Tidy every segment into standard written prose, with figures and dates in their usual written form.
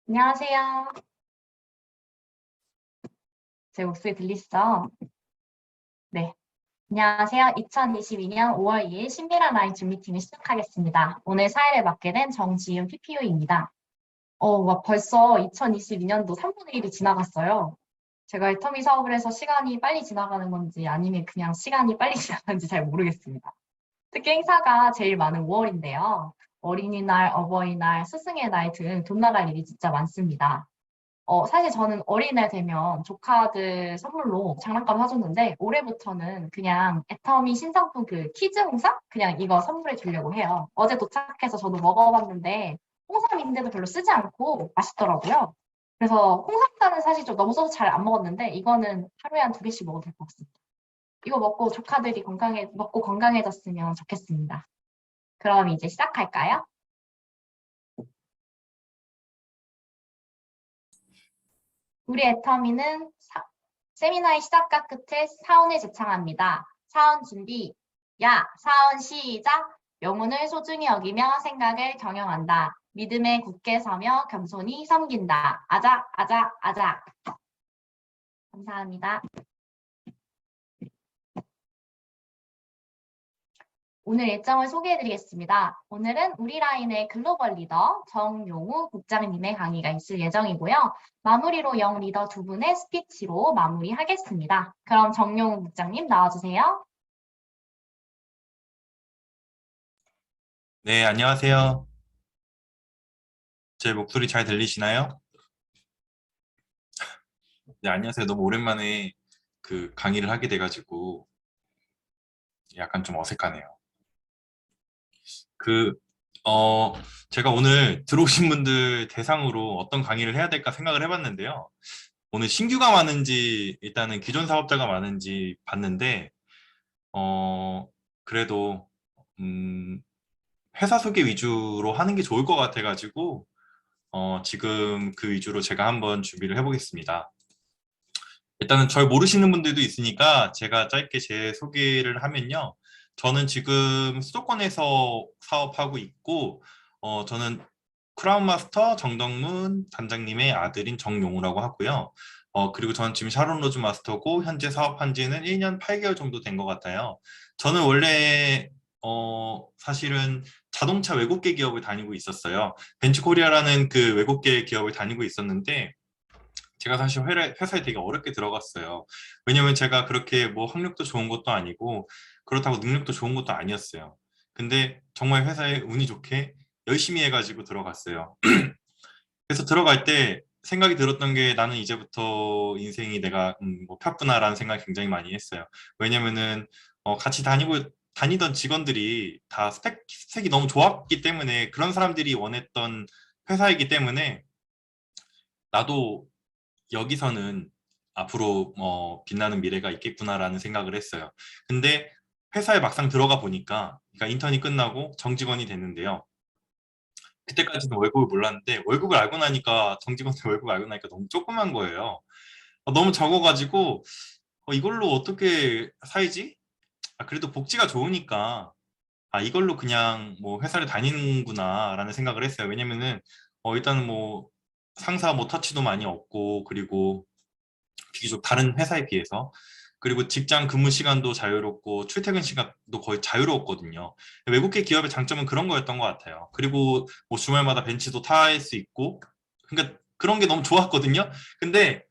안녕하세요. 제 목소리 들리시죠? 네. 안녕하세요. 2022년 5월 2일 신비란 아이 줌 미팅을 시작하겠습니다. 오늘 사회를 맡게 된 정지윤 PPO입니다. 벌써 2022년도 3분의 1이 지나갔어요. 제가 이 터미 사업을 해서 시간이 빨리 지나가는 건지 아니면 그냥 시간이 빨리 지나가는지 잘 모르겠습니다. 특히 행사가 제일 많은 5월인데요. 어린이날, 어버이날, 스승의 날 등 돈 나갈 일이 진짜 많습니다. 사실 저는 어린이날 되면 조카들 선물로 장난감 사줬는데 올해부터는 그냥 애터미 신상품 그 키즈 홍삼? 그냥 이거 선물해 주려고 해요. 어제 도착해서 저도 먹어봤는데 홍삼인데도 별로 쓰지 않고 맛있더라고요. 그래서 홍삼자는 사실 좀 너무 써서 잘 안 먹었는데 이거는 하루에 한 2개씩 먹어도 될 것 같습니다. 이거 먹고 조카들이 먹고 건강해졌으면 좋겠습니다. 그럼 이제 시작할까요? 우리 애터미는 세미나의 시작과 끝에 사원을 제창합니다. 사원 준비. 야, 사원 시작. 영혼을 소중히 여기며 생각을 경영한다. 믿음에 굳게 서며 겸손히 섬긴다. 아작, 아작, 아작. 감사합니다. 오늘 일정을 소개해드리겠습니다. 오늘은 우리 라인의 글로벌 리더 정용우 국장님의 강의가 있을 예정이고요. 마무리로 영 리더 두 분의 스피치로 마무리하겠습니다. 그럼 정용우 국장님 나와주세요. 네, 안녕하세요. 제 목소리 잘 들리시나요? 네, 안녕하세요. 너무 오랜만에 강의를 하게 돼가지고 약간 좀 어색하네요. 그, 어, 제가 오늘 들어오신 분들 대상으로 어떤 강의를 해야 될까 생각을 해봤는데요. 오늘 신규가 많은지 일단은 기존 사업자가 많은지 봤는데, 어, 그래도, 회사 소개 위주로 하는 게 좋을 것 같아가지고, 지금 그 위주로 제가 한번 준비를 해보겠습니다. 일단은 절 모르시는 분들도 있으니까 제가 짧게 제 소개를 하면요. 저는 지금 수도권에서 사업하고 있고, 저는 크라운 마스터 정덕문 단장님의 아들인 정용우라고 하고요. 그리고 저는 지금 샤론 로즈 마스터고, 현재 사업한 지는 1년 8개월 정도 된 것 같아요. 저는 원래, 사실은 자동차 외국계 기업을 다니고 있었어요. 벤츠코리아라는 그 외국계 기업을 다니고 있었는데, 제가 사실 회사에 되게 어렵게 들어갔어요. 왜냐면 제가 그렇게 뭐 학력도 좋은 것도 아니고 그렇다고 능력도 좋은 것도 아니었어요. 근데 정말 회사에 운이 좋게 열심히 해가지고 들어갔어요. 그래서 들어갈 때 생각이 들었던 게 나는 이제부터 인생이 내가 뭐 폈구나라는 생각을 굉장히 많이 했어요. 왜냐면은 같이 다니던 직원들이 다 스펙이 너무 좋았기 때문에 그런 사람들이 원했던 회사이기 때문에 나도 여기서는 앞으로 빛나는 미래가 있겠구나라는 생각을 했어요. 근데 회사에 막상 들어가 보니까, 그러니까 인턴이 끝나고 정직원이 됐는데요. 그때까지는 월급을 몰랐는데 월급을 알고 나니까 정직원의 월급을 알고 나니까 너무 조그만 거예요. 너무 적어가지고 이걸로 어떻게 살지? 그래도 복지가 좋으니까 이걸로 그냥 뭐 회사를 다니는구나라는 생각을 했어요. 왜냐면은 일단은 뭐 상사 뭐 터치도 많이 없고, 그리고 비교적 다른 회사에 비해서, 그리고 직장 근무 시간도 자유롭고 출퇴근 시간도 거의 자유로웠거든요. 외국계 기업의 장점은 그런 거였던 것 같아요. 그리고 뭐 주말마다 벤치도 탈 수 있고, 그러니까 그런 게 너무 좋았거든요. 근데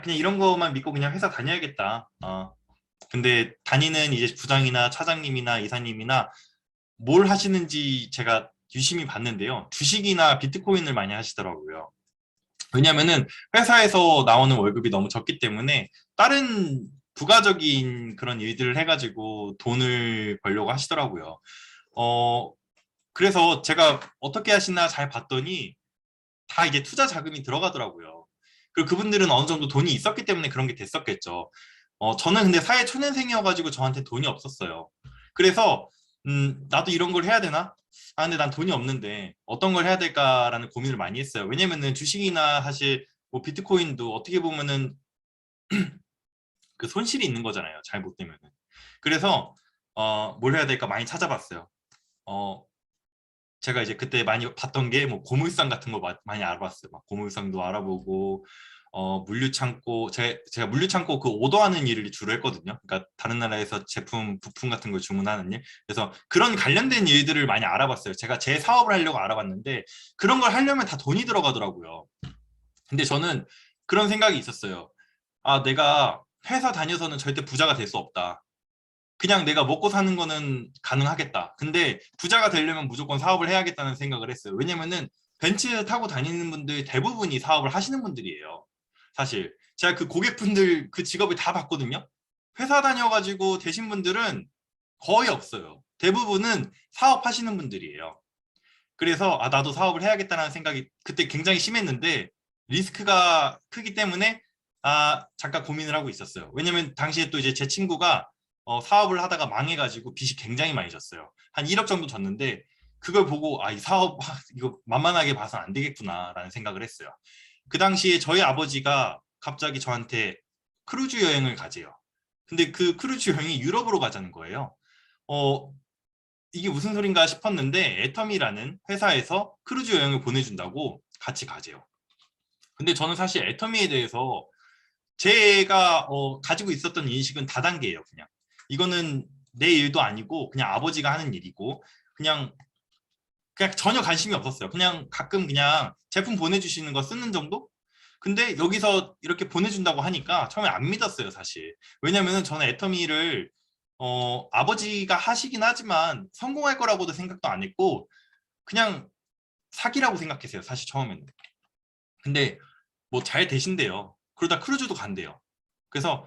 그냥 이런 것만 믿고 그냥 회사 다녀야겠다. 근데 다니는 이제 부장이나 차장님이나 이사님이나 뭘 하시는지 제가 유심히 봤는데요. 주식이나 비트코인을 많이 하시더라고요. 왜냐면은 회사에서 나오는 월급이 너무 적기 때문에 다른 부가적인 그런 일들을 해가지고 돈을 벌려고 하시더라고요. 어, 그래서 제가 어떻게 하시나 잘 봤더니 다 이제 투자 자금이 들어가더라고요. 그리고 그분들은 어느 정도 돈이 있었기 때문에 그런 게 됐었겠죠. 저는 근데 사회 초년생이어가지고 저한테 돈이 없었어요. 그래서 나도 이런 걸 해야 되나? 근데 난 돈이 없는데 어떤 걸 해야 될까라는 고민을 많이 했어요. 왜냐면은 주식이나 사실 뭐 비트코인도 어떻게 보면은 그 손실이 있는 거잖아요. 잘못되면은. 그래서 뭘 해야 될까 많이 찾아봤어요. 어, 제가 이제 그때 많이 봤던 게 뭐 고물상 같은 거 많이 알아봤어요. 막 고물상도 알아보고 물류창고 제가 물류창고 그 오더하는 일을 주로 했거든요. 그러니까 다른 나라에서 제품 부품 같은 걸 주문하는 일. 그래서 그런 관련된 일들을 많이 알아봤어요. 제가 제 사업을 하려고 알아봤는데 그런 걸 하려면 다 돈이 들어가더라고요. 근데 저는 그런 생각이 있었어요. 아, 내가 회사 다녀서는 절대 부자가 될 수 없다. 그냥 내가 먹고 사는 거는 가능하겠다. 근데 부자가 되려면 무조건 사업을 해야겠다는 생각을 했어요. 왜냐면은 벤츠 타고 다니는 분들 대부분이 사업을 하시는 분들이에요. 사실 제가 그 고객분들 그 직업을 다 봤거든요. 회사 다녀가지고 되신 분들은 거의 없어요. 대부분은 사업하시는 분들이에요. 그래서 아, 나도 사업을 해야겠다는 생각이 그때 굉장히 심했는데 리스크가 크기 때문에 아, 잠깐 고민을 하고 있었어요. 왜냐면 당시에 또 이제 제 친구가 사업을 하다가 망해가지고 빚이 굉장히 많이 졌어요. 한 1억 정도 졌는데 그걸 보고 아, 이 사업 이거 만만하게 봐서는 안 되겠구나라는 생각을 했어요. 그 당시에 저희 아버지가 갑자기 저한테 크루즈 여행을 가재요. 근데 그 크루즈 여행이 유럽으로 가자는 거예요. 어, 이게 무슨 소린가 싶었는데 애터미라는 회사에서 크루즈 여행을 보내준다고 같이 가재요. 근데 저는 사실 애터미에 대해서 제가 가지고 있었던 인식은 다단계예요. 그냥 이거는 내 일도 아니고 그냥 아버지가 하는 일이고 그냥 전혀 관심이 없었어요. 그냥 가끔 그냥 제품 보내주시는 거 쓰는 정도? 근데 여기서 이렇게 보내준다고 하니까 처음에 안 믿었어요, 사실. 왜냐면은 저는 애터미를 아버지가 하시긴 하지만 성공할 거라고도 생각도 안 했고 그냥 사기라고 생각했어요, 사실 처음에는. 근데 뭐 잘 되신대요. 그러다 크루즈도 간대요. 그래서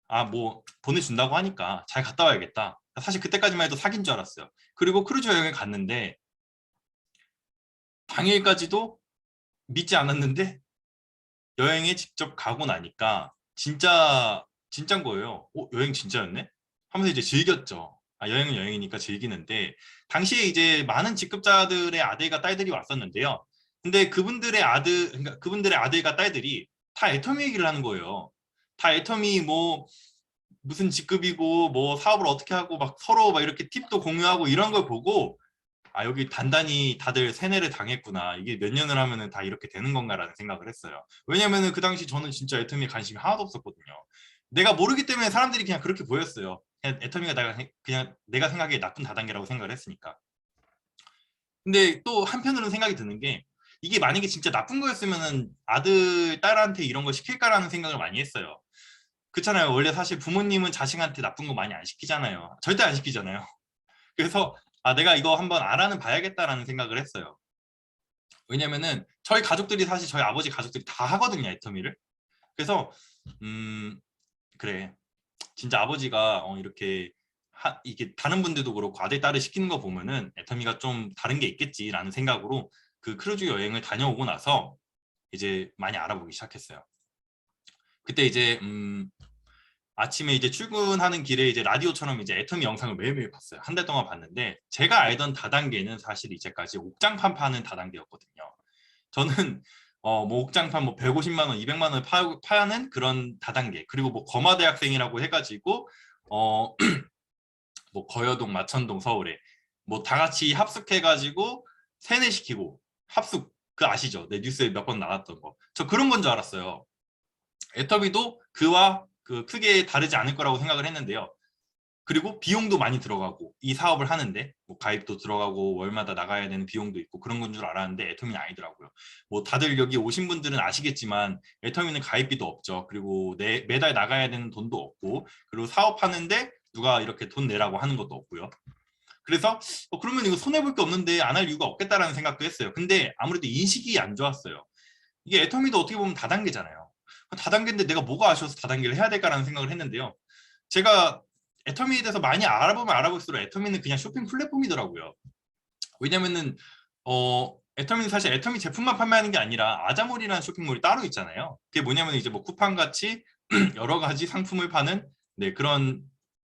아, 뭐 보내준다고 하니까 잘 갔다 와야겠다. 사실 그때까지만 해도 사귄 줄 알았어요. 그리고 크루즈 여행을 갔는데 당일까지도 믿지 않았는데 여행에 직접 가고 나니까 진짜인 거예요. 여행 진짜였네? 하면서 이제 즐겼죠. 아, 여행은 여행이니까 즐기는데 당시에 이제 많은 직급자들의 아들과 딸들이 왔었는데요. 근데 그러니까 그분들의 아들과 딸들이 다 애터미 얘기를 하는 거예요. 다 애터미 뭐 무슨 직급이고 뭐 사업을 어떻게 하고 막 서로 막 이렇게 팁도 공유하고 이런 걸 보고 아, 여기 단단히 다들 세뇌를 당했구나. 이게 몇 년을 하면은 다 이렇게 되는 건가라는 생각을 했어요. 왜냐면은 그 당시 저는 진짜 애터미에 관심이 하나도 없었거든요. 내가 모르기 때문에 사람들이 그냥 그렇게 보였어요. 그냥 애터미가 그냥 내가 생각에 나쁜 다단계라고 생각을 했으니까. 근데 또 한편으로는 생각이 드는 게 이게 만약에 진짜 나쁜 거였으면은 아들, 딸한테 이런 걸 시킬까라는 생각을 많이 했어요. 그렇잖아요. 원래 사실 부모님은 자식한테 나쁜 거 많이 안 시키잖아요. 절대 안 시키잖아요. 그래서 아, 내가 이거 한번 알아는 봐야겠다라는 생각을 했어요. 왜냐면은 저희 가족들이 사실 저희 아버지 가족들이 다 하거든요, 애터미를. 그래서 그래. 진짜 아버지가 이게 다른 분들도 그렇고 아들 딸을 시키는 거 보면은 애터미가 좀 다른 게 있겠지라는 생각으로 그 크루즈 여행을 다녀오고 나서 이제 많이 알아보기 시작했어요. 그때 이제 아침에 이제 출근하는 길에 이제 라디오처럼 이제 애터미 영상을 매일매일 봤어요. 한 달 동안 봤는데 제가 알던 다단계는 사실 이제까지 옥장판 파는 다단계였거든요. 저는 뭐 옥장판 뭐 150만 원, 200만 원을 파는 그런 다단계. 그리고 뭐 거마대학생이라고 해가지고 뭐 거여동, 마천동, 서울에 뭐 다 같이 합숙해가지고 세뇌시키고 합숙 그 아시죠? 내 뉴스에 몇 번 나왔던 거. 저 그런 건 줄 알았어요. 애터미도 그와 그 크게 다르지 않을 거라고 생각을 했는데요. 그리고 비용도 많이 들어가고 이 사업을 하는데 뭐 가입도 들어가고 월마다 나가야 되는 비용도 있고 그런 건 줄 알았는데 애터미는 아니더라고요. 뭐 다들 여기 오신 분들은 아시겠지만 애터미는 가입비도 없죠. 그리고 매달 나가야 되는 돈도 없고 그리고 사업하는데 누가 이렇게 돈 내라고 하는 것도 없고요. 그래서 그러면 이거 손해볼 게 없는데 안 할 이유가 없겠다라는 생각도 했어요. 근데 아무래도 인식이 안 좋았어요. 이게 애터미도 어떻게 보면 다단계잖아요. 다단계인데 내가 뭐가 아쉬워서 다단계를 해야 될까라는 생각을 했는데요. 제가 애터미에 대해서 많이 알아보면 알아볼수록 애터미는 그냥 쇼핑 플랫폼이더라고요. 왜냐면은 애터미는 사실 애터미 제품만 판매하는 게 아니라 아자몰이라는 쇼핑몰이 따로 있잖아요. 그게 뭐냐면 이제 뭐 쿠팡 같이 여러 가지 상품을 파는 네, 그런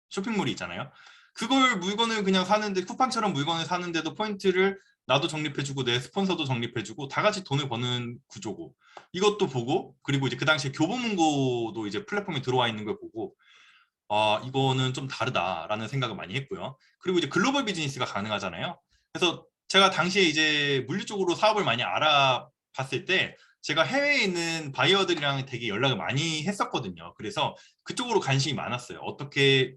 쇼핑몰이 있잖아요. 그걸 물건을 그냥 사는데 쿠팡처럼 물건을 사는데도 포인트를 나도 적립해주고 내 스폰서도 적립해주고 다 같이 돈을 버는 구조고 이것도 보고 그리고 이제 그 당시에 교보문고도 이제 플랫폼에 들어와 있는 걸 보고 아, 이거는 좀 다르다라는 생각을 많이 했고요. 그리고 이제 글로벌 비즈니스가 가능하잖아요. 그래서 제가 당시에 이제 물류 쪽으로 사업을 많이 알아봤을 때 제가 해외에 있는 바이어들이랑 되게 연락을 많이 했었거든요. 그래서 그쪽으로 관심이 많았어요. 어떻게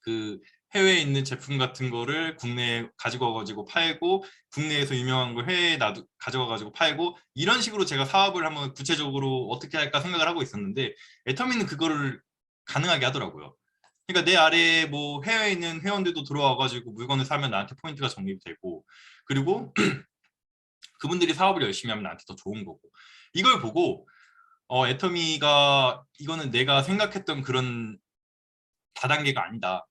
그 해외에 있는 제품 같은 거를 국내에 가지고 와가지고 팔고, 국내에서 유명한 걸 해외에 가져와가지고 팔고, 이런 식으로 제가 사업을 한번 구체적으로 어떻게 할까 생각을 하고 있었는데, 애터미는 그거를 가능하게 하더라고요. 그러니까 내 아래에 뭐 해외에 있는 회원들도 들어와가지고 물건을 사면 나한테 포인트가 적립되고, 그리고 그분들이 사업을 열심히 하면 나한테 더 좋은 거고, 이걸 보고 애터미가 이거는 내가 생각했던 그런 다단계가 아니다.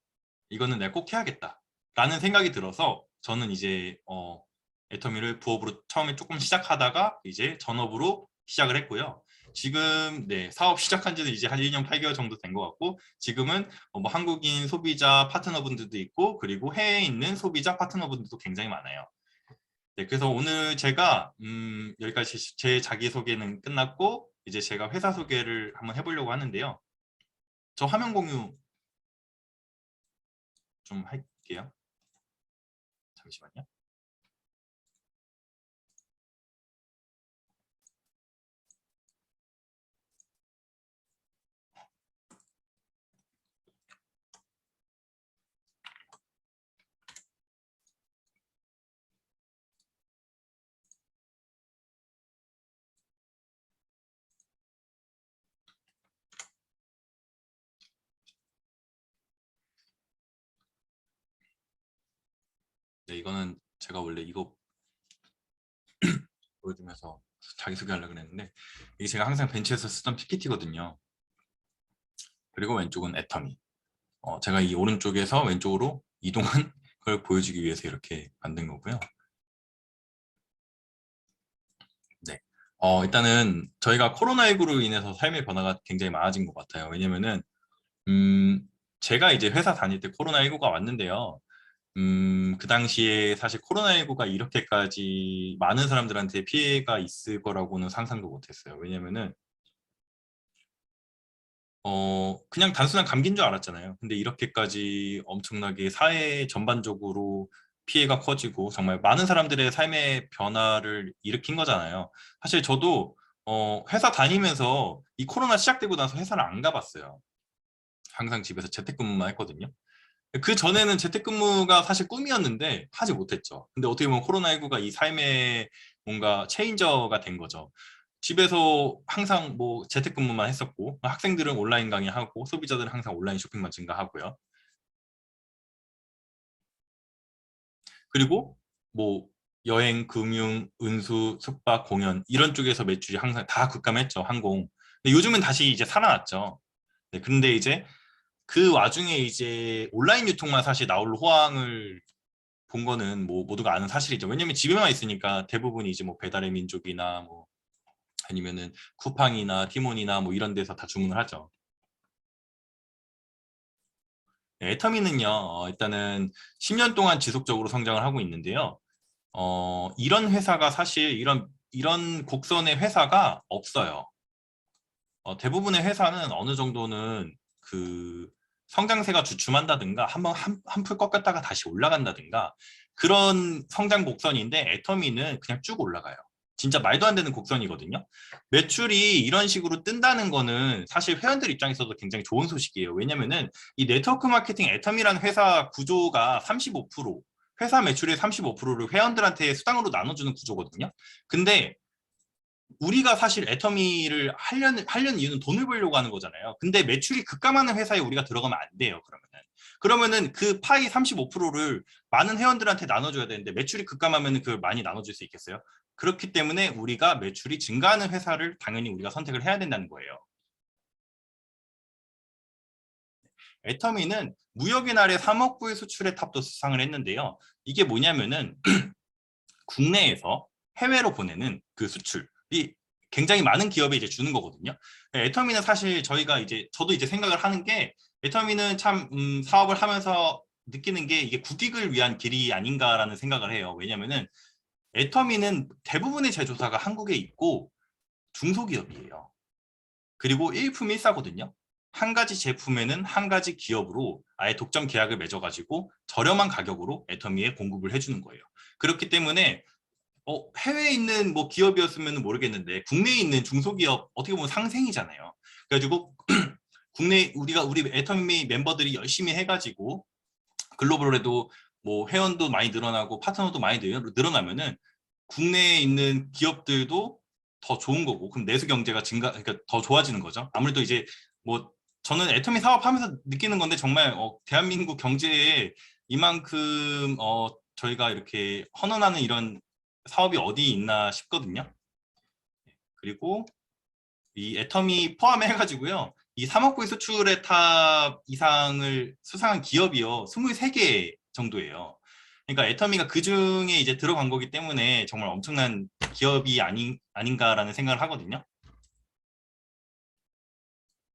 이거는 내가 꼭 해야겠다 라는 생각이 들어서 저는 이제 애터미를 부업으로 처음에 조금 시작하다가 이제 전업으로 시작을 했고요. 지금 네, 사업 시작한 지는 이제 한 1년 8개월 정도 된 것 같고, 지금은 뭐 한국인 소비자 파트너분들도 있고, 그리고 해외에 있는 소비자 파트너분들도 굉장히 많아요. 네, 그래서 오늘 제가 여기까지 제 자기소개는 끝났고, 이제 제가 회사 소개를 한번 해보려고 하는데요. 저 화면 공유 좀 할게요. 잠시만요. 네, 이거는 제가 원래 이거 보여주면서 자기소개하려고 그랬는데, 이게 제가 항상 벤치에서 쓰던 PPT거든요. 그리고 왼쪽은 애터미. 제가 이 오른쪽에서 왼쪽으로 이동한 걸 보여주기 위해서 이렇게 만든 거고요. 네. 일단은 저희가 코로나19로 인해서 삶의 변화가 굉장히 많아진 것 같아요. 왜냐면은 제가 이제 회사 다닐 때 코로나19가 왔는데요. 그 당시에 사실 코로나19가 이렇게까지 많은 사람들한테 피해가 있을 거라고는 상상도 못했어요. 왜냐면은 그냥 단순한 감기인 줄 알았잖아요. 근데 이렇게까지 엄청나게 사회 전반적으로 피해가 커지고 정말 많은 사람들의 삶의 변화를 일으킨 거잖아요. 사실 저도 회사 다니면서 이 코로나 시작되고 나서 회사를 안 가봤어요. 항상 집에서 재택근무만 했거든요. 그 전에는 재택근무가 사실 꿈이었는데 하지 못했죠. 근데 어떻게 보면 코로나19가 이 삶의 뭔가 체인저가 된 거죠. 집에서 항상 뭐 재택근무만 했었고, 학생들은 온라인 강의하고, 소비자들은 항상 온라인 쇼핑만 증가하고요. 그리고 뭐 여행, 금융, 운수, 숙박, 공연 이런 쪽에서 매출이 항상 다 급감했죠. 항공. 근데 요즘은 다시 이제 살아났죠. 네, 근데 이제 그 와중에 이제 온라인 유통만 사실 나올 호황을 본 거는 뭐 모두가 아는 사실이죠. 왜냐면 집에만 있으니까 대부분이 이제 뭐 배달의 민족이나 뭐 아니면은 쿠팡이나 티몬이나 뭐 이런 데서 다 주문을 하죠. 네, 애터미는요, 일단은 10년 동안 지속적으로 성장을 하고 있는데요. 이런 회사가 사실 이런 곡선의 회사가 없어요. 대부분의 회사는 어느 정도는 그 성장세가 주춤한다든가 한번 한풀 꺾였다가 다시 올라간다든가 그런 성장 곡선인데, 애터미는 그냥 쭉 올라가요. 진짜 말도 안 되는 곡선이거든요. 매출이 이런 식으로 뜬다는 거는 사실 회원들 입장에서도 굉장히 좋은 소식이에요. 왜냐면은 이 네트워크 마케팅 애터미라는 회사 구조가 35%, 회사 매출의 35%를 회원들한테 수당으로 나눠주는 구조거든요. 근데 우리가 사실 애터미를 하려는 이유는 돈을 벌려고 하는 거잖아요. 근데 매출이 급감하는 회사에 우리가 들어가면 안 돼요, 그러면은 그 파이 35%를 많은 회원들한테 나눠줘야 되는데, 매출이 급감하면 그걸 많이 나눠줄 수 있겠어요? 그렇기 때문에 우리가 매출이 증가하는 회사를 당연히 우리가 선택을 해야 된다는 거예요. 애터미는 무역의 날에 3억 불 수출의 탑도 수상을 했는데요. 이게 뭐냐면은 국내에서 해외로 보내는 그 수출이 굉장히 많은 기업에 이제 주는 거거든요. 네, 애터미는 사실 저희가 이제 저도 이제 생각을 하는 게, 애터미는 참 사업을 하면서 느끼는 게 이게 국익을 위한 길이 아닌가라는 생각을 해요. 왜냐면은 애터미는 대부분의 제조사가 한국에 있고 중소기업이에요. 그리고 일품 일사거든요. 한 가지 제품에는 한 가지 기업으로 아예 독점 계약을 맺어가지고 저렴한 가격으로 애터미에 공급을 해주는 거예요. 그렇기 때문에 해외에 있는 뭐 기업이었으면 모르겠는데 국내에 있는 중소기업 어떻게 보면 상생이잖아요. 그래가지고 우리 애터미 멤버들이 열심히 해가지고 글로벌에도 뭐 회원도 많이 늘어나고 파트너도 많이 늘어나면은 국내에 있는 기업들도 더 좋은 거고, 그럼 내수 경제가 그러니까 더 좋아지는 거죠. 아무래도 이제 뭐 저는 애터미 사업하면서 느끼는 건데 정말 대한민국 경제에 이만큼 저희가 이렇게 헌원하는 이런 사업이 어디 있나 싶거든요. 그리고 이 애터미 포함해 가지고요. 이 3억 불 수출의 탑 이상을 수상한 기업이요. 23개 정도예요. 그러니까 애터미가 그 중에 이제 들어간 거기 때문에 정말 엄청난 기업이 아닌가라는 생각을 하거든요.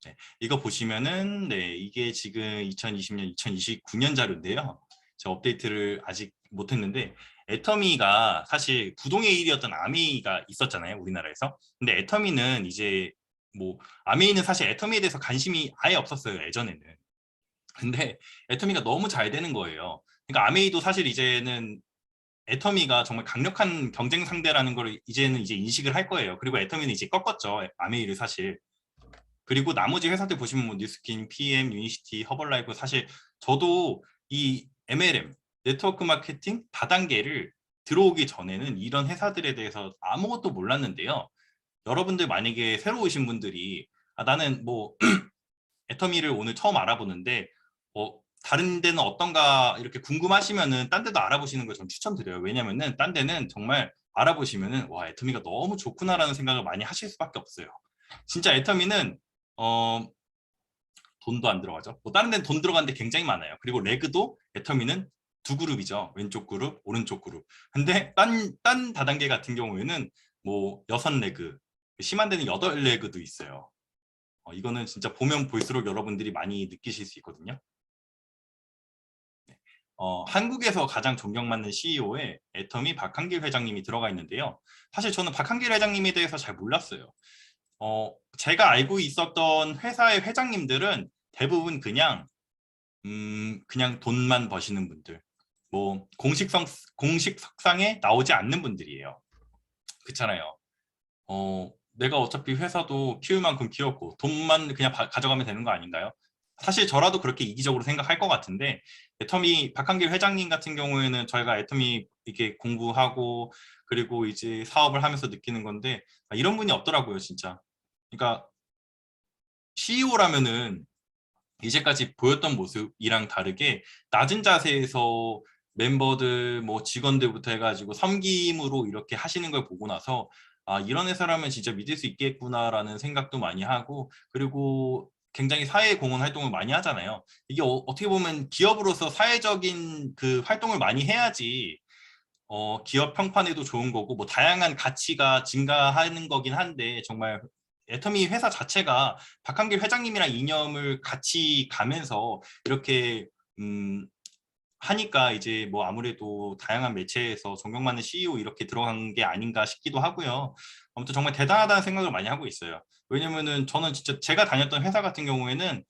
네, 이거 보시면은 이게 지금 2020년, 2029년 자료인데요. 제가 업데이트를 아직 못했는데 애터미가 사실 부동의 1위였던 아메이가 있었잖아요, 우리나라에서. 근데 애터미는 이제 뭐 아메이는 사실 애터미에 대해서 관심이 아예 없었어요, 예전에는. 근데 애터미가 너무 잘 되는 거예요. 그러니까 아메이도 사실 이제는 애터미가 정말 강력한 경쟁 상대라는 걸 이제는 이제 인식을 할 거예요. 그리고 애터미는 이제 꺾었죠, 아메이를 사실. 그리고 나머지 회사들 보시면 뭐 뉴스킨, PM, 유니시티, 허벌라이프, 사실 저도 이 MLM, 네트워크 마케팅 다단계를 들어오기 전에는 이런 회사들에 대해서 아무것도 몰랐는데요. 여러분들 만약에 새로 오신 분들이 나는 뭐 애터미를 오늘 처음 알아보는데 다른 데는 어떤가 이렇게 궁금하시면은 딴 데도 알아보시는 걸 전 추천드려요. 왜냐면은 딴 데는 정말 알아보시면은 와, 애터미가 너무 좋구나라는 생각을 많이 하실 수밖에 없어요. 진짜 애터미는 돈도 안 들어가죠. 뭐 다른 데는 돈 들어가는데 굉장히 많아요. 그리고 레그도 애터미는 두 그룹이죠. 왼쪽 그룹, 오른쪽 그룹. 근데 딴 다단계 같은 경우에는 뭐 6레그, 심한 데는 8레그도 있어요. 이거는 진짜 보면 볼수록 여러분들이 많이 느끼실 수 있거든요. 한국에서 가장 존경받는 CEO에 애터미 박한길 회장님이 들어가 있는데요. 사실 저는 박한길 회장님에 대해서 잘 몰랐어요. 제가 알고 있었던 회사의 회장님들은 대부분 그냥 돈만 버시는 분들, 뭐 공식 석상에 나오지 않는 분들이에요. 그렇잖아요. 내가 어차피 회사도 키울 만큼 키웠고 돈만 그냥 가져가면 되는 거 아닌가요? 사실 저라도 그렇게 이기적으로 생각할 것 같은데, 애터미 박한길 회장님 같은 경우에는 저희가 애터미 이렇게 공부하고 그리고 이제 사업을 하면서 느끼는 건데 이런 분이 없더라고요, 진짜. 그러니까 CEO라면은 이제까지 보였던 모습이랑 다르게 낮은 자세에서 멤버들 뭐 직원들부터 해가지고 섬김으로 이렇게 하시는 걸 보고 나서 이런 회사라면 진짜 믿을 수 있겠구나라는 생각도 많이 하고, 그리고 굉장히 사회 공헌 활동을 많이 하잖아요. 이게 어떻게 보면 기업으로서 사회적인 그 활동을 많이 해야지 기업 평판에도 좋은 거고 뭐 다양한 가치가 증가하는 거긴 한데, 정말 애터미 회사 자체가 박한길 회장님이랑 이념을 같이 가면서 이렇게 하니까 이제 뭐 아무래도 다양한 매체에서 존경받는 CEO 이렇게 들어간 게 아닌가 싶기도 하고요. 아무튼 정말 대단하다는 생각을 많이 하고 있어요. 왜냐면은 저는 진짜 제가 다녔던 회사 같은 경우에는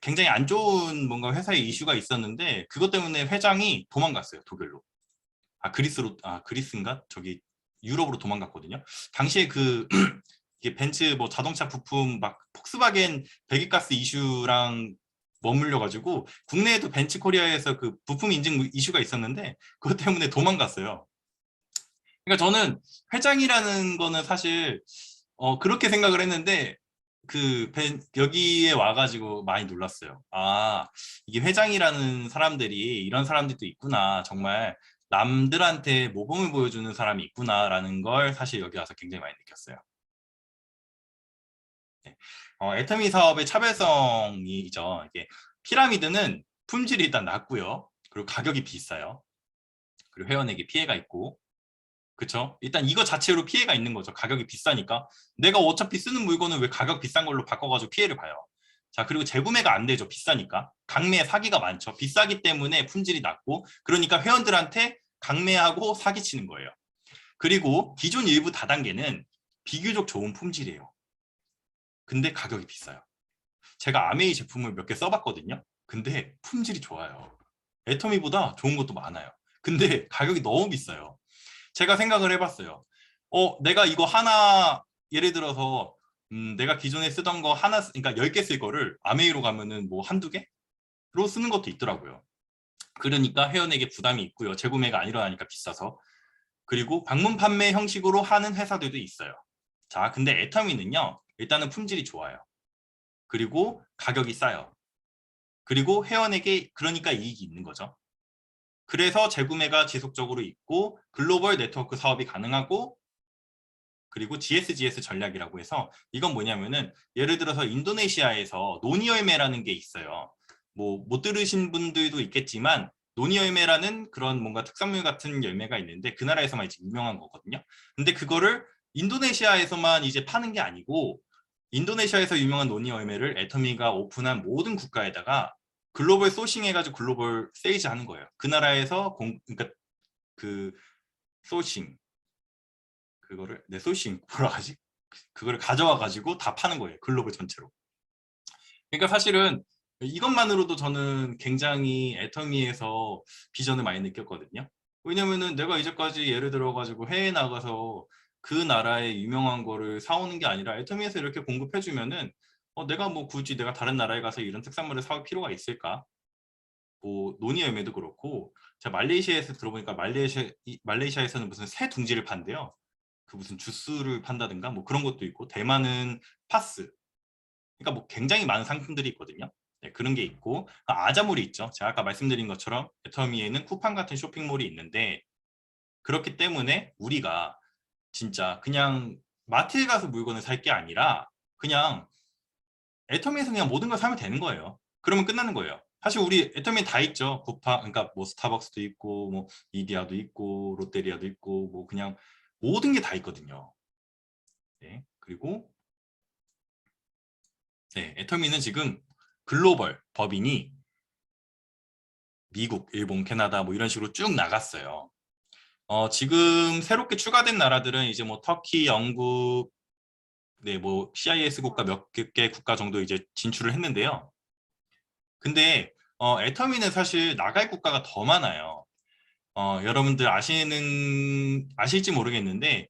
굉장히 안 좋은 뭔가 회사에 이슈가 있었는데 그것 때문에 회장이 도망갔어요, 독일로. 그리스인가? 저기 유럽으로 도망갔거든요. 당시에 이게 벤츠 뭐 자동차 부품 막 폭스바겐 배기가스 이슈랑 머물려 가지고 국내에도 벤츠 코리아에서 그 부품 인증 이슈가 있었는데 그것 때문에 도망갔어요. 그러니까 저는 회장이라는 거는 사실 그렇게 생각을 했는데 여기에 와가지고 많이 놀랐어요. 이게 회장이라는 사람들이 이런 사람들도 있구나. 정말 남들한테 모범을 보여주는 사람이 있구나라는 걸 사실 여기 와서 굉장히 많이 느꼈어요. 네. 애터미 사업의 차별성이죠. 이게 피라미드는 품질이 일단 낮고요. 그리고 가격이 비싸요. 그리고 회원에게 피해가 있고, 그쵸? 일단 이거 자체로 피해가 있는 거죠. 가격이 비싸니까. 내가 어차피 쓰는 물건을 왜 가격 비싼 걸로 바꿔가지고 피해를 봐요. 자, 그리고 재구매가 안 되죠. 비싸니까. 강매 사기가 많죠. 비싸기 때문에 품질이 낮고, 그러니까 회원들한테 강매하고 사기치는 거예요. 그리고 기존 일부 다단계는 비교적 좋은 품질이에요. 근데 가격이 비싸요. 제가 아메이 제품을 몇 개 써봤거든요. 근데 품질이 좋아요. 애터미보다 좋은 것도 많아요. 근데 가격이 너무 비싸요. 제가 생각을 해봤어요. 내가 이거 하나 예를 들어서 내가 기존에 쓰던 거 하나 그러니까 10개 쓸 거를 아메이로 가면은 뭐 한두 개로 쓰는 것도 있더라고요. 그러니까 회원에게 부담이 있고요. 재구매가 안 일어나니까 비싸서. 그리고 방문 판매 형식으로 하는 회사들도 있어요. 자, 근데 애터미는요. 일단은 품질이 좋아요. 그리고 가격이 싸요. 그리고 회원에게 그러니까 이익이 있는 거죠. 그래서 재구매가 지속적으로 있고 글로벌 네트워크 사업이 가능하고 그리고 GSGS 전략이라고 해서 이건 뭐냐면은 예를 들어서 인도네시아에서 노니열매라는 게 있어요. 뭐 못 들으신 분들도 있겠지만 노니열매라는 그런 뭔가 특산물 같은 열매가 있는데 그 나라에서만 이제 유명한 거거든요. 근데 그거를 인도네시아에서만 이제 파는 게 아니고 인도네시아에서 유명한 노니열매를 애터미가 오픈한 모든 국가에다가 글로벌 소싱 해가지고 글로벌 세일즈 하는 거예요. 그 나라에서 그러니까 그 소싱 그거를 소싱 뭐라 하지? 그거를 가져와 가지고 다 파는 거예요. 글로벌 전체로. 그러니까 사실은 이것만으로도 저는 굉장히 애터미에서 비전을 많이 느꼈거든요. 왜냐면은 내가 이제까지 예를 들어 가지고 해외 나가서 그 나라의 유명한 거를 사오는 게 아니라 애터미에서 이렇게 공급해 주면은 내가 뭐 굳이 내가 다른 나라에 가서 이런 특산물을 사올 필요가 있을까? 뭐 노니열매도 그렇고 제가 말레이시아에서 들어보니까 말레이시아에서는 무슨 새 둥지를 판대요. 그 무슨 주스를 판다든가 뭐 그런 것도 있고 대만은 파스 그러니까 뭐 굉장히 많은 상품들이 있거든요. 네, 그런 게 있고 아자몰이 있죠. 제가 아까 말씀드린 것처럼 애터미에는 쿠팡 같은 쇼핑몰이 있는데 그렇기 때문에 우리가 진짜 그냥 마트에 가서 물건을 살 게 아니라 그냥 애터미에서 그냥 모든 걸 사면 되는 거예요. 그러면 끝나는 거예요. 사실 우리 애터미에 다 있죠. 쿠팡 그러니까 뭐 스타벅스도 있고 뭐 이디야도 있고 롯데리아도 있고 뭐 그냥 모든 게 다 있거든요. 네, 그리고 네, 애터미는 지금 글로벌 법인이 미국, 일본, 캐나다 뭐 이런 식으로 쭉 나갔어요. 지금 새롭게 추가된 나라들은 이제 뭐 터키, 영국, 네, 뭐 CIS 국가 몇 개 국가 정도 이제 진출을 했는데요. 근데 애터미는 사실 나갈 국가가 더 많아요. 여러분들 아실지 모르겠는데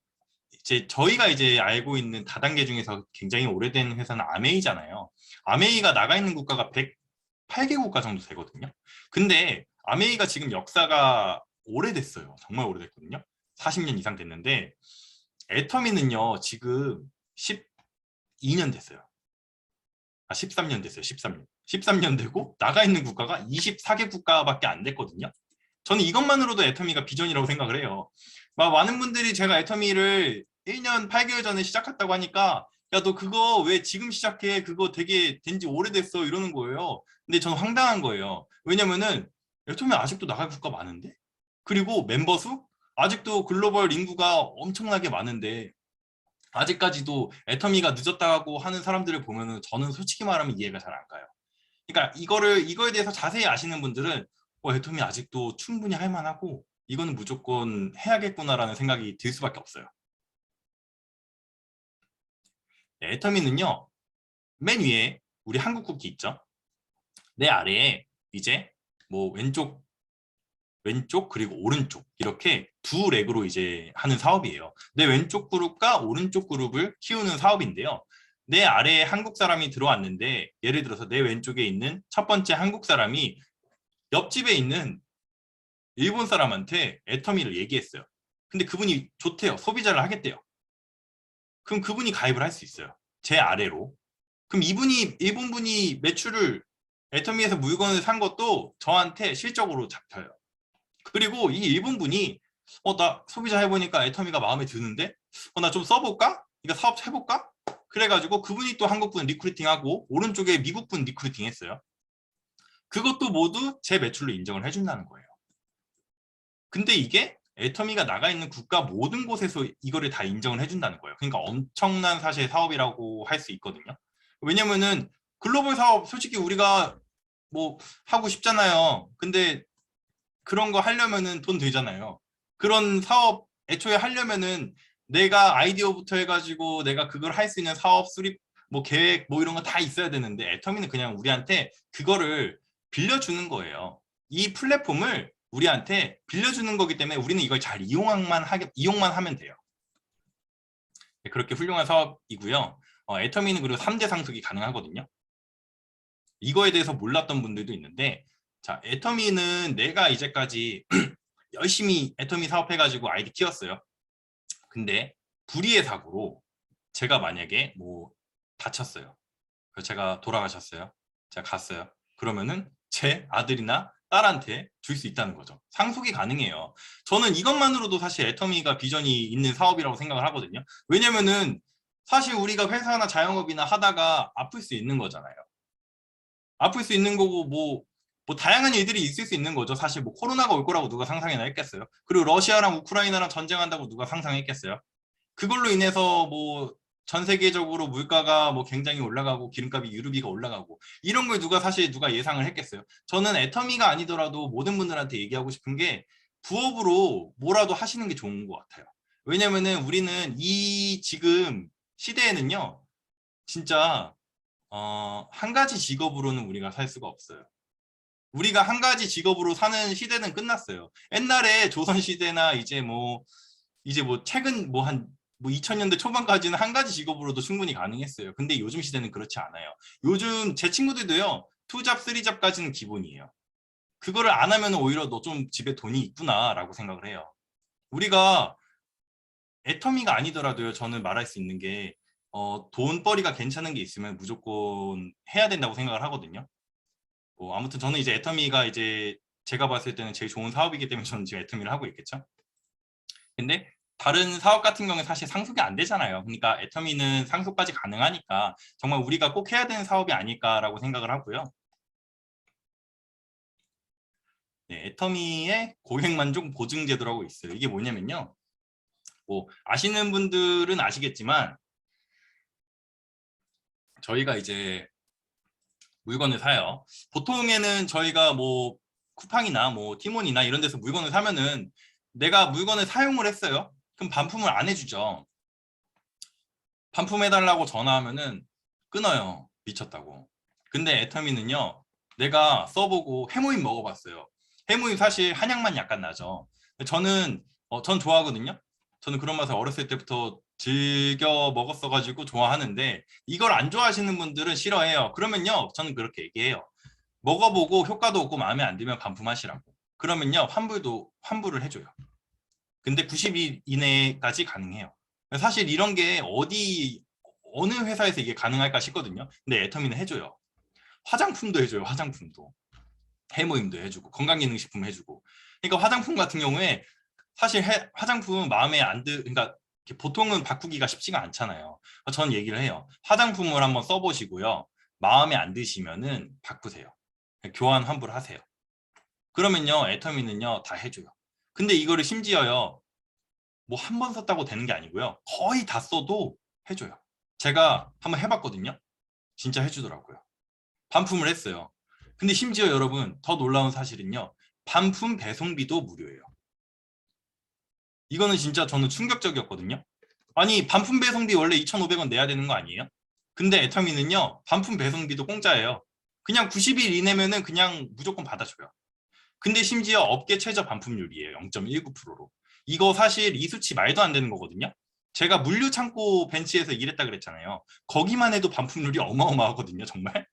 이제 저희가 이제 알고 있는 다단계 중에서 굉장히 오래된 회사는 아메이잖아요. 아메이가 나가 있는 국가가 108개 국가 정도 되거든요. 근데 아메이가 지금 역사가 오래됐어요. 정말 오래됐거든요. 40년 이상 됐는데 애터미는요. 지금 12년 됐어요. 13년 됐어요. 13년. 13년 되고 나가 있는 국가가 24개 국가밖에 안 됐거든요. 저는 이것만으로도 애터미가 비전이라고 생각을 해요. 많은 분들이 제가 애터미를 1년 8개월 전에 시작했다고 하니까 야, 너 그거 왜 지금 시작해? 그거 되게 된지 오래됐어. 이러는 거예요. 근데 저는 황당한 거예요. 왜냐면은 애터미 아직도 나갈 국가 많은데? 그리고 멤버 수? 아직도 글로벌 인구가 엄청나게 많은데 아직까지도 애터미가 늦었다고 하는 사람들을 보면은 저는 솔직히 말하면 이해가 잘 안 가요. 그러니까 이거에 대해서 자세히 아시는 분들은 애터미 아직도 충분히 할 만하고 이거는 무조건 해야겠구나라는 생각이 들 수밖에 없어요. 네, 애터미는요. 맨 위에 우리 한국 국기 있죠. 내 아래에 이제 뭐 왼쪽 그리고 오른쪽 이렇게 두 렉으로 이제 하는 사업이에요. 내 왼쪽 그룹과 오른쪽 그룹을 키우는 사업인데요. 내 아래에 한국 사람이 들어왔는데 예를 들어서 내 왼쪽에 있는 첫 번째 한국 사람이 옆집에 있는 일본 사람한테 애터미를 얘기했어요. 근데 그분이 좋대요. 소비자를 하겠대요. 그럼 그분이 가입을 할 수 있어요. 제 아래로. 그럼 일본 분이 매출을 애터미에서 물건을 산 것도 저한테 실적으로 잡혀요. 그리고 이 일본 분이 나 소비자 해보니까 애터미가 마음에 드는데 나 좀 써볼까? 이거 사업 해볼까? 그래가지고 그분이 또 한국분 리크루팅하고 오른쪽에 미국분 리크루팅 했어요. 그것도 모두 제 매출로 인정을 해준다는 거예요. 근데 이게 애터미가 나가 있는 국가 모든 곳에서 이거를 다 인정을 해준다는 거예요. 그러니까 엄청난 사실 사업이라고 할 수 있거든요. 왜냐면은 글로벌 사업 솔직히 우리가 뭐 하고 싶잖아요. 근데 그런 거 하려면은 돈 들잖아요. 그런 사업 애초에 하려면은 내가 아이디어부터 해가지고 내가 그걸 할 수 있는 사업 수립 뭐 계획 뭐 이런 거 다 있어야 되는데 애터미는 그냥 우리한테 그거를 빌려주는 거예요. 이 플랫폼을 우리한테 빌려주는 거기 때문에 우리는 이걸 잘 이용만 하면 돼요. 네, 그렇게 훌륭한 사업이고요. 애터미는 그리고 3대 상속이 가능하거든요. 이거에 대해서 몰랐던 분들도 있는데, 자, 애터미는 내가 이제까지 열심히 애터미 사업해가지고 아이디 키웠어요. 근데 불의의 사고로 제가 만약에 뭐 다쳤어요. 그래서 제가 돌아가셨어요. 제가 갔어요. 그러면은 제 아들이나 딸한테 줄 수 있다는 거죠. 상속이 가능해요. 저는 이것만으로도 사실 애터미가 비전이 있는 사업이라고 생각을 하거든요. 왜냐면은 사실 우리가 회사나 자영업이나 하다가 아플 수 있는 거잖아요. 아플 수 있는 거고 뭐 다양한 일들이 있을 수 있는 거죠. 사실 뭐 코로나가 올 거라고 누가 상상이나 했겠어요. 그리고 러시아랑 우크라이나랑 전쟁한다고 누가 상상했겠어요. 그걸로 인해서 뭐 전 세계적으로 물가가 뭐 굉장히 올라가고 기름값이 유류비가 올라가고 이런 걸 누가 예상을 했겠어요. 저는 애터미가 아니더라도 모든 분들한테 얘기하고 싶은 게 부업으로 뭐라도 하시는 게 좋은 것 같아요. 왜냐면은 우리는 이 지금 시대에는요, 진짜 한 가지 직업으로는 우리가 살 수가 없어요. 우리가 한 가지 직업으로 사는 시대는 끝났어요. 옛날에 조선시대나 이제 뭐 최근 뭐 2000년대 초반까지는 한 가지 직업으로도 충분히 가능했어요. 근데 요즘 시대는 그렇지 않아요. 요즘 제 친구들도요, 2잡, 3잡까지는 기본이에요. 그거를 안 하면 오히려 너 좀 집에 돈이 있구나라고 생각을 해요. 우리가 애터미가 아니더라도요, 저는 말할 수 있는 게 돈벌이가 괜찮은 게 있으면 무조건 해야 된다고 생각을 하거든요. 뭐 아무튼 저는 이제 애터미가 이제 제가 봤을 때는 제일 좋은 사업이기 때문에 저는 지금 애터미를 하고 있겠죠. 근데 다른 사업 같은 경우는 사실 상속이 안 되잖아요. 그러니까 애터미는 상속까지 가능하니까 정말 우리가 꼭 해야 되는 사업이 아닐까라고 생각을 하고요. 네, 애터미의 고객만족 보증 제도라고 있어요. 이게 뭐냐면요, 뭐 아시는 분들은 아시겠지만 저희가 이제 물건을 사요. 보통에는 저희가 뭐 쿠팡이나 뭐 티몬이나 이런 데서 물건을 사면은 내가 물건을 사용을 했어요. 그럼 반품을 안 해주죠. 반품해달라고 전화하면은 끊어요. 미쳤다고. 근데 애터미는요, 내가 써보고 해모임 먹어봤어요. 해모임 사실 한약만 약간 나죠. 전 좋아하거든요. 저는 그런 맛을 어렸을 때부터 즐겨 먹었어가지고 좋아하는데, 이걸 안 좋아하시는 분들은 싫어해요. 그러면요, 저는 그렇게 얘기해요. 먹어보고 효과도 없고 마음에 안 들면 반품하시라고. 그러면요, 환불을 해줘요. 근데 90일 이내까지 가능해요. 사실 이런 게 어느 회사에서 이게 가능할까 싶거든요. 근데 애터미는 해줘요. 화장품도 해줘요. 화장품도. 해모임도 해주고 건강기능식품 해주고. 그러니까 화장품 같은 경우에 사실 화장품 마음에 그러니까 보통은 바꾸기가 쉽지가 않잖아요. 전 얘기를 해요. 화장품을 한번 써보시고요. 마음에 안 드시면은 바꾸세요. 교환 환불하세요. 그러면요, 애터미는요 다 해줘요. 근데 이거를 심지어요, 뭐 한 번 썼다고 되는 게 아니고요, 거의 다 써도 해줘요. 제가 한번 해봤거든요. 진짜 해주더라고요. 반품을 했어요. 근데 심지어 여러분, 더 놀라운 사실은요, 반품 배송비도 무료예요. 이거는 진짜 저는 충격적이었거든요. 아니, 반품 배송비 원래 2,500원 내야 되는 거 아니에요? 근데 애터미는요, 반품 배송비도 공짜예요. 그냥 90일 이내면은 그냥 무조건 받아줘요. 근데 심지어 업계 최저 반품률이에요. 0.19%로. 이거 사실 이 수치 말도 안 되는 거거든요. 제가 물류 창고 벤치에서 일했다 그랬잖아요. 거기만 해도 반품률이 어마어마하거든요, 정말.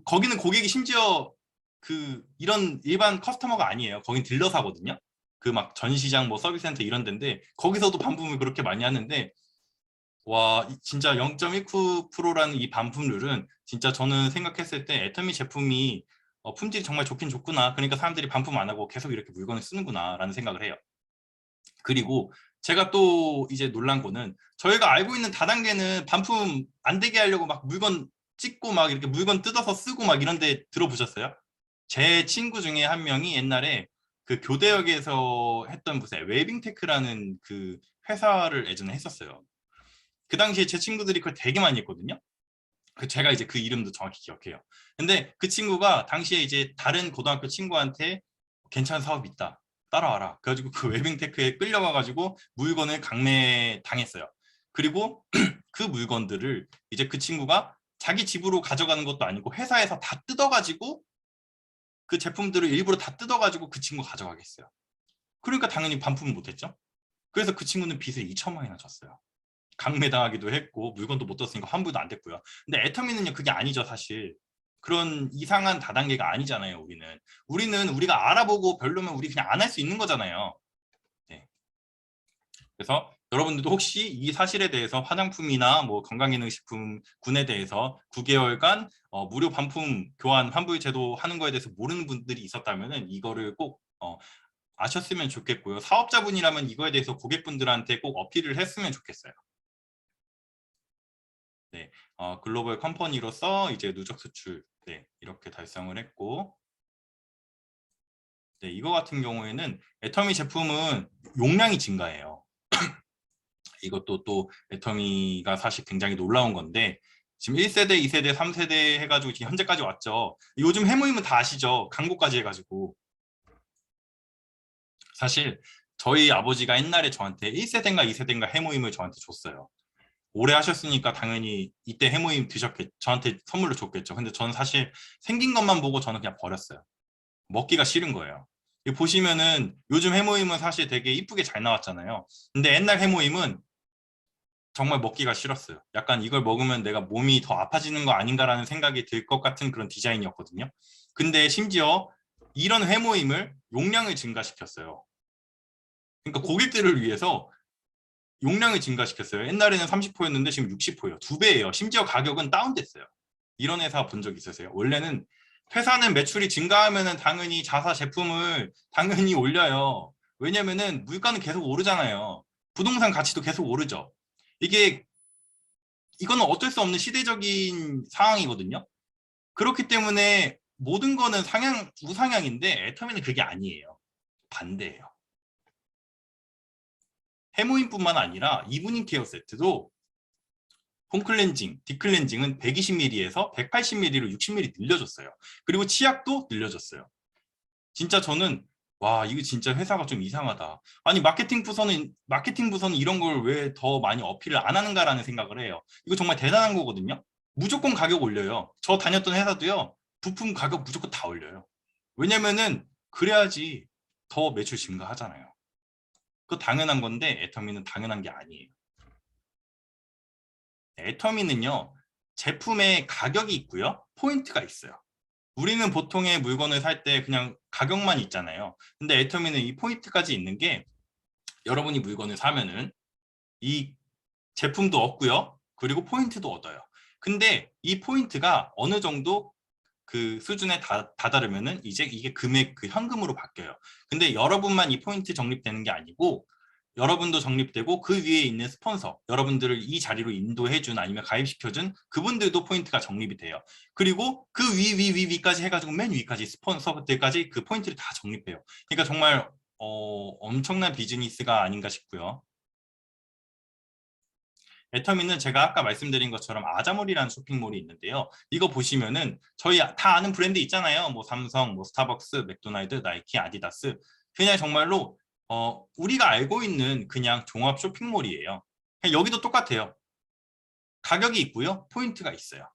거기는 고객이 심지어 이런 일반 커스터머가 아니에요. 거긴 딜러사거든요. 그 막 전시장 뭐 서비스센터 이런 데인데 거기서도 반품을 그렇게 많이 하는데, 와, 진짜 0.19%라는 이 반품률은 진짜 저는 생각했을 때 애터미 제품이 품질이 정말 좋긴 좋구나. 그러니까 사람들이 반품 안 하고 계속 이렇게 물건을 쓰는구나라는 생각을 해요. 그리고 제가 또 이제 놀란 거는, 저희가 알고 있는 다단계는 반품 안 되게 하려고 막 물건 찍고 막 이렇게 물건 뜯어서 쓰고 막 이런 데 들어보셨어요? 제 친구 중에 한 명이 옛날에 그 교대역에서 했던 무슨 웨빙테크라는 그 회사를 예전에 했었어요. 그 당시에 제 친구들이 그걸 되게 많이 했거든요. 제가 이제 그 이름도 정확히 기억해요. 근데 그 친구가 당시에 이제 다른 고등학교 친구한테 괜찮은 사업이 있다, 따라와라. 그래가지고 그 웨빙테크에 끌려가가지고 물건을 강매 당했어요. 그리고 그 물건들을 이제 그 친구가 자기 집으로 가져가는 것도 아니고 회사에서 다 뜯어가지고 그 제품들을 일부러 다 뜯어가지고 그 친구가 가져가겠어요. 그러니까 당연히 반품을 못했죠. 그래서 그 친구는 빚을 2천만 원이나 졌어요. 강매당하기도 했고 물건도 못 떴으니까 환불도 안 됐고요. 근데 애터미는요 그게 아니죠 사실. 그런 이상한 다단계가 아니잖아요. 우리는 우리가 알아보고 별로면 우리 그냥 안 할 수 있는 거잖아요. 네. 그래서 여러분들도 혹시 이 사실에 대해서 화장품이나 뭐 건강기능식품군에 대해서 9개월간 무료 반품 교환 환불 제도 하는 거에 대해서 모르는 분들이 있었다면은 이거를 꼭 아셨으면 좋겠고요. 사업자분이라면 이거에 대해서 고객분들한테 꼭 어필을 했으면 좋겠어요. 네, 글로벌 컴퍼니로서 이제 누적 수출 네, 이렇게 달성을 했고, 네, 이거 같은 경우에는 애터미 제품은 용량이 증가해요. 이것도 또 애터미가 사실 굉장히 놀라운 건데 지금 1세대, 2세대, 3세대 해가지고 지금 현재까지 왔죠. 요즘 해모임은 다 아시죠? 광고까지 해가지고. 사실 저희 아버지가 옛날에 저한테 1세대인가 2세대인가 해모임을 저한테 줬어요. 오래 하셨으니까 당연히 이때 해모임 저한테 선물로 줬겠죠. 근데 저는 사실 생긴 것만 보고 저는 그냥 버렸어요. 먹기가 싫은 거예요. 보시면은 요즘 해모임은 사실 되게 이쁘게 잘 나왔잖아요. 근데 옛날 해모임은 정말 먹기가 싫었어요. 약간 이걸 먹으면 내가 몸이 더 아파지는 거 아닌가라는 생각이 들 것 같은 그런 디자인이었거든요. 근데 심지어 이런 해모임을 용량을 증가시켰어요. 그러니까 고객들을 위해서 용량을 증가시켰어요. 옛날에는 30%였는데 지금 60%예요. 2배예요. 심지어 가격은 다운됐어요. 이런 회사 본 적 있으세요? 원래는 회사는 매출이 증가하면은 당연히 자사 제품을 당연히 올려요. 왜냐면은 물가는 계속 오르잖아요. 부동산 가치도 계속 오르죠. 이거는 어쩔 수 없는 시대적인 상황이거든요. 그렇기 때문에 모든 거는 우상향인데 애터미는 그게 아니에요. 반대예요. 해모임뿐만 아니라 이브닝 케어 세트도 홈클렌징, 딥클렌징은 120ml에서 180ml로 60ml 늘려줬어요. 그리고 치약도 늘려줬어요. 진짜 저는 와 이거 진짜 회사가 좀 이상하다. 아니 마케팅 부서는 이런 걸 왜 더 많이 어필을 안 하는가라는 생각을 해요. 이거 정말 대단한 거거든요. 무조건 가격 올려요. 저 다녔던 회사도요. 부품 가격 무조건 다 올려요. 왜냐면은 그래야지 더 매출 증가하잖아요. 그거 당연한 건데 애터미는 당연한 게 아니에요. 애터미는요. 제품의 가격이 있고요. 포인트가 있어요. 우리는 보통의 물건을 살 때 그냥 가격만 있잖아요. 근데 애터미는 이 포인트까지 있는 게 여러분이 물건을 사면은 이 제품도 얻고요. 그리고 포인트도 얻어요. 근데 이 포인트가 어느 정도 그 수준에 다다르면은 이제 이게 그 현금으로 바뀌어요. 근데 여러분만 이 포인트 적립되는 게 아니고 여러분도 적립되고 그 위에 있는 스폰서, 여러분들을 이 자리로 인도해준 아니면 가입시켜준 그분들도 포인트가 적립이 돼요. 그리고 그 위까지 해가지고 맨 위까지 스폰서들까지 그 포인트를 다 적립해요. 그러니까 정말 엄청난 비즈니스가 아닌가 싶고요. 애터미는 제가 아까 말씀드린 것처럼 아자몰이라는 쇼핑몰이 있는데요. 이거 보시면은 저희 다 아는 브랜드 있잖아요. 뭐 삼성, 뭐 스타벅스, 맥도날드, 나이키, 아디다스. 그냥 정말로 우리가 알고 있는 그냥 종합 쇼핑몰이에요. 그냥 여기도 똑같아요. 가격이 있고요. 포인트가 있어요.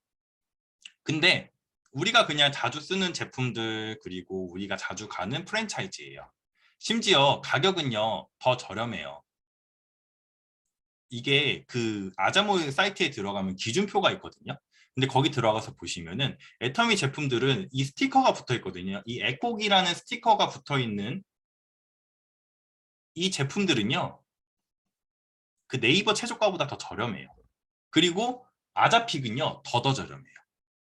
근데 우리가 그냥 자주 쓰는 제품들 그리고 우리가 자주 가는 프랜차이즈예요. 심지어 가격은요. 더 저렴해요. 이게 그 아자몰 사이트에 들어가면 기준표가 있거든요. 근데 거기 들어가서 보시면은 애터미 제품들은 이 스티커가 붙어 있거든요. 이 에콕이라는 스티커가 붙어 있는 이 제품들은요. 그 네이버 최저가보다 더 저렴해요. 그리고 아자픽은요. 더 저렴해요.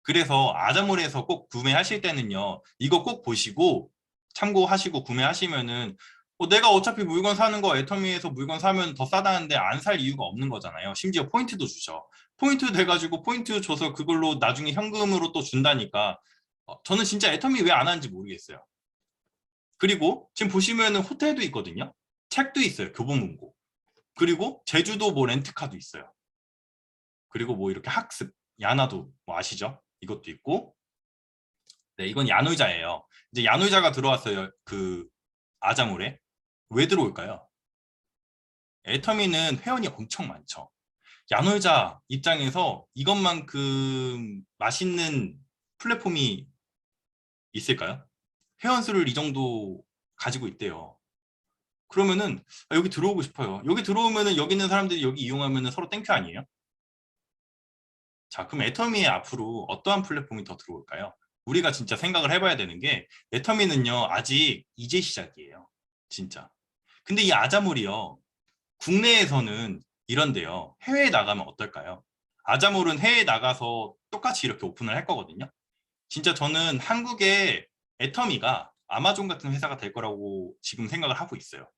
그래서 아자몰에서 꼭 구매하실 때는요. 이거 꼭 보시고 참고하시고 구매하시면은 내가 어차피 물건 사는 거 애터미에서 물건 사면 더 싸다는데 안 살 이유가 없는 거잖아요. 심지어 포인트도 주죠. 포인트 돼가지고 포인트 줘서 그걸로 나중에 현금으로 또 준다니까 저는 진짜 애터미 왜 안 하는지 모르겠어요. 그리고 지금 보시면은 호텔도 있거든요. 책도 있어요. 교보문고. 그리고 제주도 뭐 렌트카도 있어요. 그리고 뭐 이렇게 학습, 야나도 뭐 아시죠? 이것도 있고 네, 이건 야놀자예요. 이제 야놀자가 들어왔어요. 그 아자몰에. 왜 들어올까요? 애터미는 회원이 엄청 많죠. 야놀자 입장에서 이것만큼 맛있는 플랫폼이 있을까요? 회원수를 이 정도 가지고 있대요. 그러면은 여기 들어오고 싶어요. 여기 들어오면은 여기 있는 사람들이 여기 이용하면은 서로 땡큐 아니에요? 자, 그럼 애터미에 앞으로 어떠한 플랫폼이 더 들어올까요? 우리가 진짜 생각을 해봐야 되는 게 애터미는요 아직 이제 시작이에요. 진짜. 근데 이 아자몰이요 국내에서는 이런데요 해외에 나가면 어떨까요? 아자몰은 해외에 나가서 똑같이 이렇게 오픈을 할 거거든요. 진짜 저는 한국의 애터미가 아마존 같은 회사가 될 거라고 지금 생각을 하고 있어요.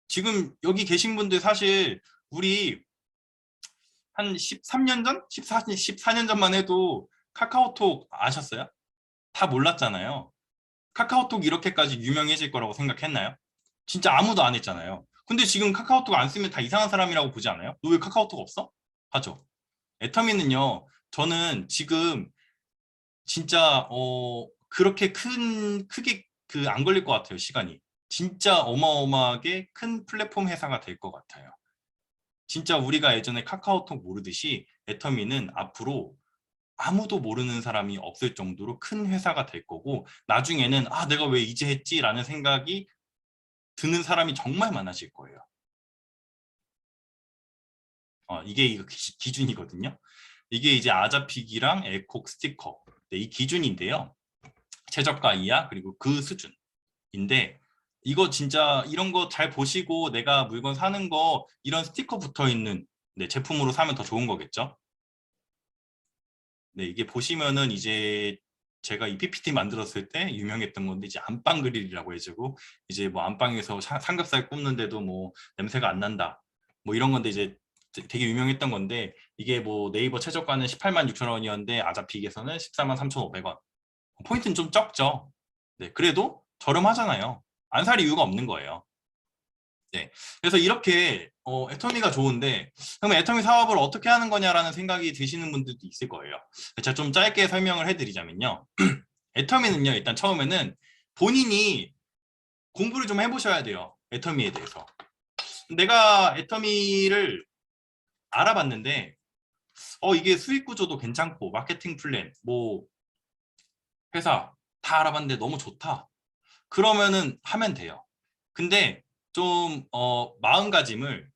지금 여기 계신 분들 사실 우리 한 13년 전? 14년 전만 해도 카카오톡 아셨어요? 다 몰랐잖아요. 카카오톡 이렇게까지 유명해질 거라고 생각했나요? 진짜 아무도 안 했잖아요. 근데 지금 카카오톡 안 쓰면 다 이상한 사람이라고 보지 않아요? 너 왜 카카오톡 없어? 하죠. 애터미는요, 저는 지금 진짜 그렇게 크게 그 안 걸릴 것 같아요, 시간이. 진짜 어마어마하게 큰 플랫폼 회사가 될 것 같아요. 진짜 우리가 예전에 카카오톡 모르듯이 애터미는 앞으로 아무도 모르는 사람이 없을 정도로 큰 회사가 될 거고 나중에는 아 내가 왜 이제 했지라는 생각이 드는 사람이 정말 많아질 거예요. 이게 이거 기준이거든요. 이게 이제 아자픽이랑 에콕 스티커 네, 이 기준인데요. 최저가 이하 그리고 그 수준인데 이거 진짜 이런 거 잘 보시고 내가 물건 사는 거 이런 스티커 붙어 있는 네, 제품으로 사면 더 좋은 거겠죠. 네, 이게 보시면은 이제 제가 이 PPT 만들었을 때 유명했던 건데 이제 안방 그릴이라고 해주고 이제 뭐 안방에서 삼겹살 굽는데도 뭐 냄새가 안 난다 뭐 이런 건데 이제 되게 유명했던 건데 이게 뭐 네이버 최저가는 18만 6천 원이었는데 아자픽에서는 14만 3,500원 포인트는 좀 적죠. 네, 그래도 저렴하잖아요. 안 살 이유가 없는 거예요. 네, 그래서 이렇게 애터미가 좋은데 그러면 애터미 사업을 어떻게 하는 거냐라는 생각이 드시는 분들도 있을 거예요. 제가 좀 짧게 설명을 해드리자면요. 애터미는요, 일단 처음에는 본인이 공부를 좀 해보셔야 돼요. 애터미에 대해서. 내가 애터미를 알아봤는데 이게 수익 구조도 괜찮고 마케팅 플랜, 뭐 회사 다 알아봤는데 너무 좋다. 그러면은 하면 돼요. 근데 좀 마음가짐을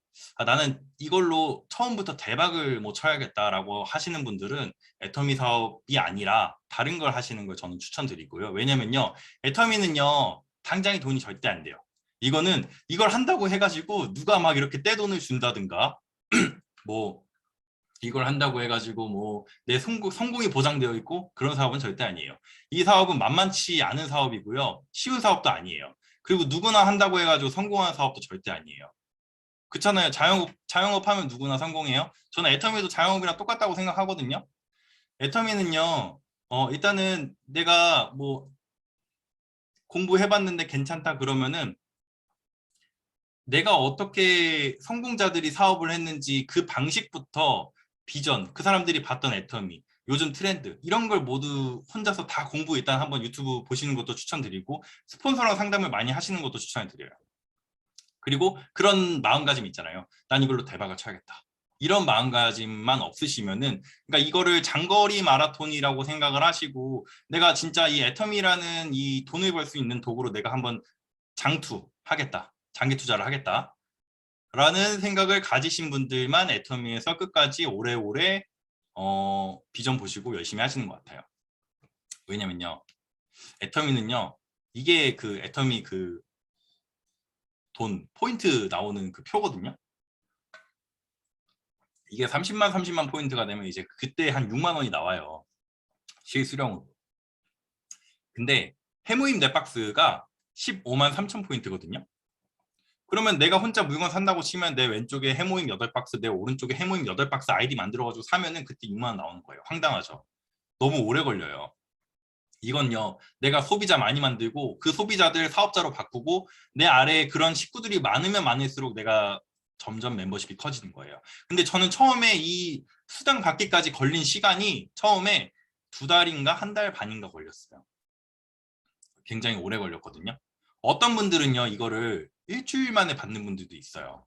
나는 이걸로 처음부터 대박을 뭐 쳐야겠다라고 하시는 분들은 애터미 사업이 아니라 다른 걸 하시는 걸 저는 추천드리고요. 왜냐면요. 애터미는요. 당장에 돈이 절대 안 돼요. 이거는 이걸 한다고 해가지고 누가 막 이렇게 떼돈을 준다든가 뭐 이걸 한다고 해가지고 뭐 내 성공이 보장되어 있고 그런 사업은 절대 아니에요. 이 사업은 만만치 않은 사업이고요. 쉬운 사업도 아니에요. 그리고 누구나 한다고 해가지고 성공하는 사업도 절대 아니에요. 그렇잖아요. 자영업 하면 누구나 성공해요. 저는 애터미도 자영업이랑 똑같다고 생각하거든요. 애터미는요. 일단은 내가 뭐 공부해봤는데 괜찮다 그러면은 내가 어떻게 성공자들이 사업을 했는지 그 방식부터 비전, 그 사람들이 봤던 애터미, 요즘 트렌드 이런 걸 모두 혼자서 다 공부 일단 한번 유튜브 보시는 것도 추천드리고 스폰서랑 상담을 많이 하시는 것도 추천해드려요. 그리고 그런 마음가짐 있잖아요. 난 이걸로 대박을 쳐야겠다. 이런 마음가짐만 없으시면은 그러니까 이거를 장거리 마라톤이라고 생각을 하시고 내가 진짜 이 애터미라는 이 돈을 벌 수 있는 도구로 내가 한번 장투하겠다. 장기 투자를 하겠다. 라는 생각을 가지신 분들만 애터미에서 끝까지 오래오래 비전 보시고 열심히 하시는 것 같아요. 왜냐면요. 애터미는요. 이게 그 애터미 그 돈, 포인트 나오는 그 표거든요. 이게 30만 포인트가 되면 이제 그때 한 6만 원이 나와요. 실수령으로. 근데 해모임 넷박스가 15만 3천 포인트거든요. 그러면 내가 혼자 물건 산다고 치면 내 왼쪽에 해모임 8박스, 내 오른쪽에 해모임 8박스 아이디 만들어가지고 사면은 그때 6만 원 나오는 거예요. 황당하죠. 너무 오래 걸려요. 이건요, 내가 소비자 많이 만들고 그 소비자들 사업자로 바꾸고 내 아래에 그런 식구들이 많으면 많을수록 내가 점점 멤버십이 커지는 거예요. 근데 저는 처음에 이 수당 받기까지 걸린 시간이 처음에 2달인가 1달 반인가 걸렸어요. 굉장히 오래 걸렸거든요. 어떤 분들은요, 이거를 일주일 만에 받는 분들도 있어요.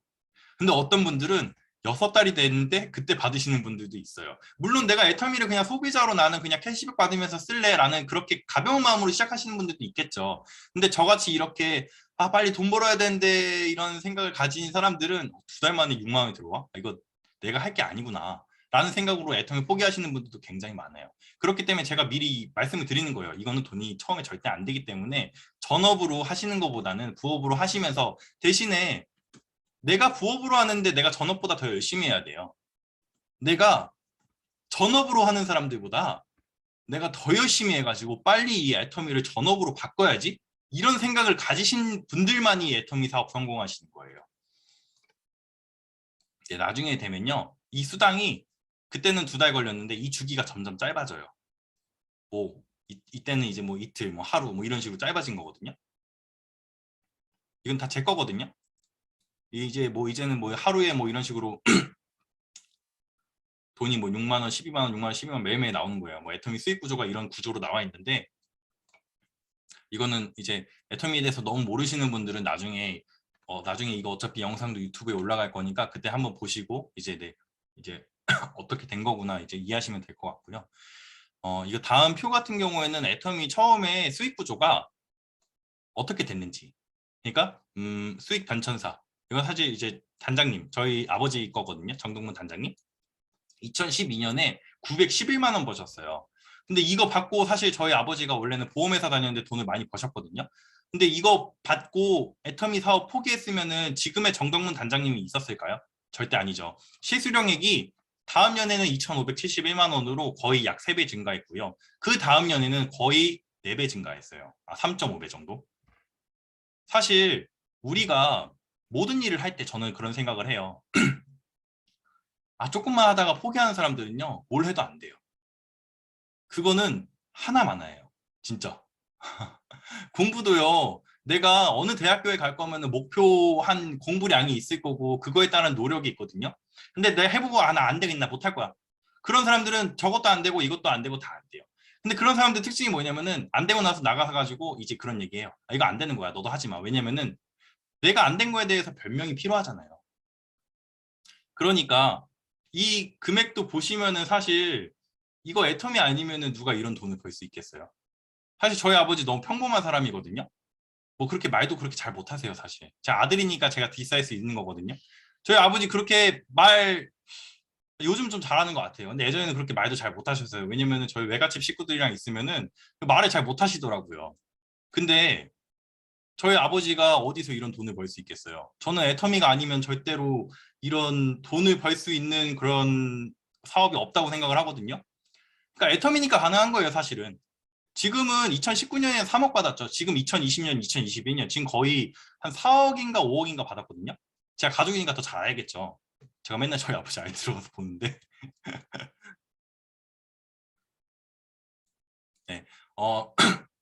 근데 어떤 분들은 6달이 됐는데 그때 받으시는 분들도 있어요. 물론 내가 애터미를 그냥 소비자로 나는 그냥 캐시백 받으면서 쓸래라는 그렇게 가벼운 마음으로 시작하시는 분들도 있겠죠. 근데 저같이 이렇게 아 빨리 돈 벌어야 되는데 이런 생각을 가진 사람들은 2달 만에 6만 원이 들어와? 이거 내가 할 게 아니구나 라는 생각으로 애터미 포기하시는 분들도 굉장히 많아요. 그렇기 때문에 제가 미리 말씀을 드리는 거예요. 이거는 돈이 처음에 절대 안 되기 때문에 전업으로 하시는 것보다는 부업으로 하시면서 대신에 내가 부업으로 하는데 내가 전업보다 더 열심히 해야 돼요. 내가 전업으로 하는 사람들보다 내가 더 열심히 해가지고 빨리 이 애터미를 전업으로 바꿔야지 이런 생각을 가지신 분들만이 애터미 사업 성공하시는 거예요. 이제 나중에 되면요. 이 수당이 그때는 2달 걸렸는데 이 주기가 점점 짧아져요. 뭐 이때는 이제 뭐 이틀, 뭐 하루 뭐 이런 식으로 짧아진 거거든요. 이건 다 제 거거든요. 이제 뭐 이제는 뭐 하루에 뭐 이런 식으로 돈이 뭐 6만 원, 12만 원, 6만 원, 12만 원 매일매일 나오는 거예요. 뭐 애터미 수익 구조가 이런 구조로 나와 있는데 이거는 이제 애터미에 대해서 너무 모르시는 분들은 나중에 이거 어차피 영상도 유튜브에 올라갈 거니까 그때 한번 보시고 이제 이제 어떻게 된 거구나 이제 이해하시면 될 것 같고요. 이거 다음 표 같은 경우에는 애터미 처음에 수익 구조가 어떻게 됐는지. 그러니까 수익 변천사. 이건 사실 이제 단장님, 저희 아버지 거거든요. 정동문 단장님. 2012년에 911만 원 버셨어요. 근데 이거 받고 사실 저희 아버지가 원래는 보험회사 다녔는데 돈을 많이 버셨거든요. 근데 이거 받고 애터미 사업 포기했으면은 지금의 정동문 단장님이 있었을까요? 절대 아니죠. 실수령액이 다음 년에는 2,571만 원으로 거의 약 3배 증가했고요. 그 다음 년에는 거의 4배 증가했어요. 3.5배 정도. 사실 우리가 모든 일을 할 때 저는 그런 생각을 해요. 조금만 하다가 포기하는 사람들은요, 뭘 해도 안 돼요. 그거는 하나 많아요. 진짜. 공부도요, 내가 어느 대학교에 갈 거면 목표한 공부량이 있을 거고, 그거에 따른 노력이 있거든요. 근데 내가 해보고, 나 안 되겠나, 못할 거야. 그런 사람들은 저것도 안 되고, 이것도 안 되고, 다 안 돼요. 근데 그런 사람들 특징이 뭐냐면은, 안 되고 나서 나가가지고, 이제 그런 얘기해요. 이거 안 되는 거야. 너도 하지 마. 왜냐면은, 내가 안 된 거에 대해서 변명이 필요하잖아요. 그러니까, 이 금액도 보시면은 사실, 이거 애터미 아니면은 누가 이런 돈을 벌 수 있겠어요? 사실 저희 아버지 너무 평범한 사람이거든요. 뭐 그렇게 말도 그렇게 잘 못하세요, 사실. 제 아들이니까 제가 뒷사일 수 있는 거거든요. 저희 아버지 그렇게 요즘 좀 잘하는 것 같아요. 근데 예전에는 그렇게 말도 잘 못하셨어요. 왜냐면은 저희 외갓집 식구들이랑 있으면은 말을 잘 못하시더라고요. 근데 저희 아버지가 어디서 이런 돈을 벌 수 있겠어요? 저는 애터미가 아니면 절대로 이런 돈을 벌 수 있는 그런 사업이 없다고 생각을 하거든요. 그러니까 애터미니까 가능한 거예요, 사실은. 지금은 2019년에 3억 받았죠. 지금 2020년, 2021년 지금 거의 한 4억인가 5억인가 받았거든요. 제가 가족이니까 더 잘 알겠죠. 제가 맨날 저희 아버지 아이 들어가서 보는데. 네.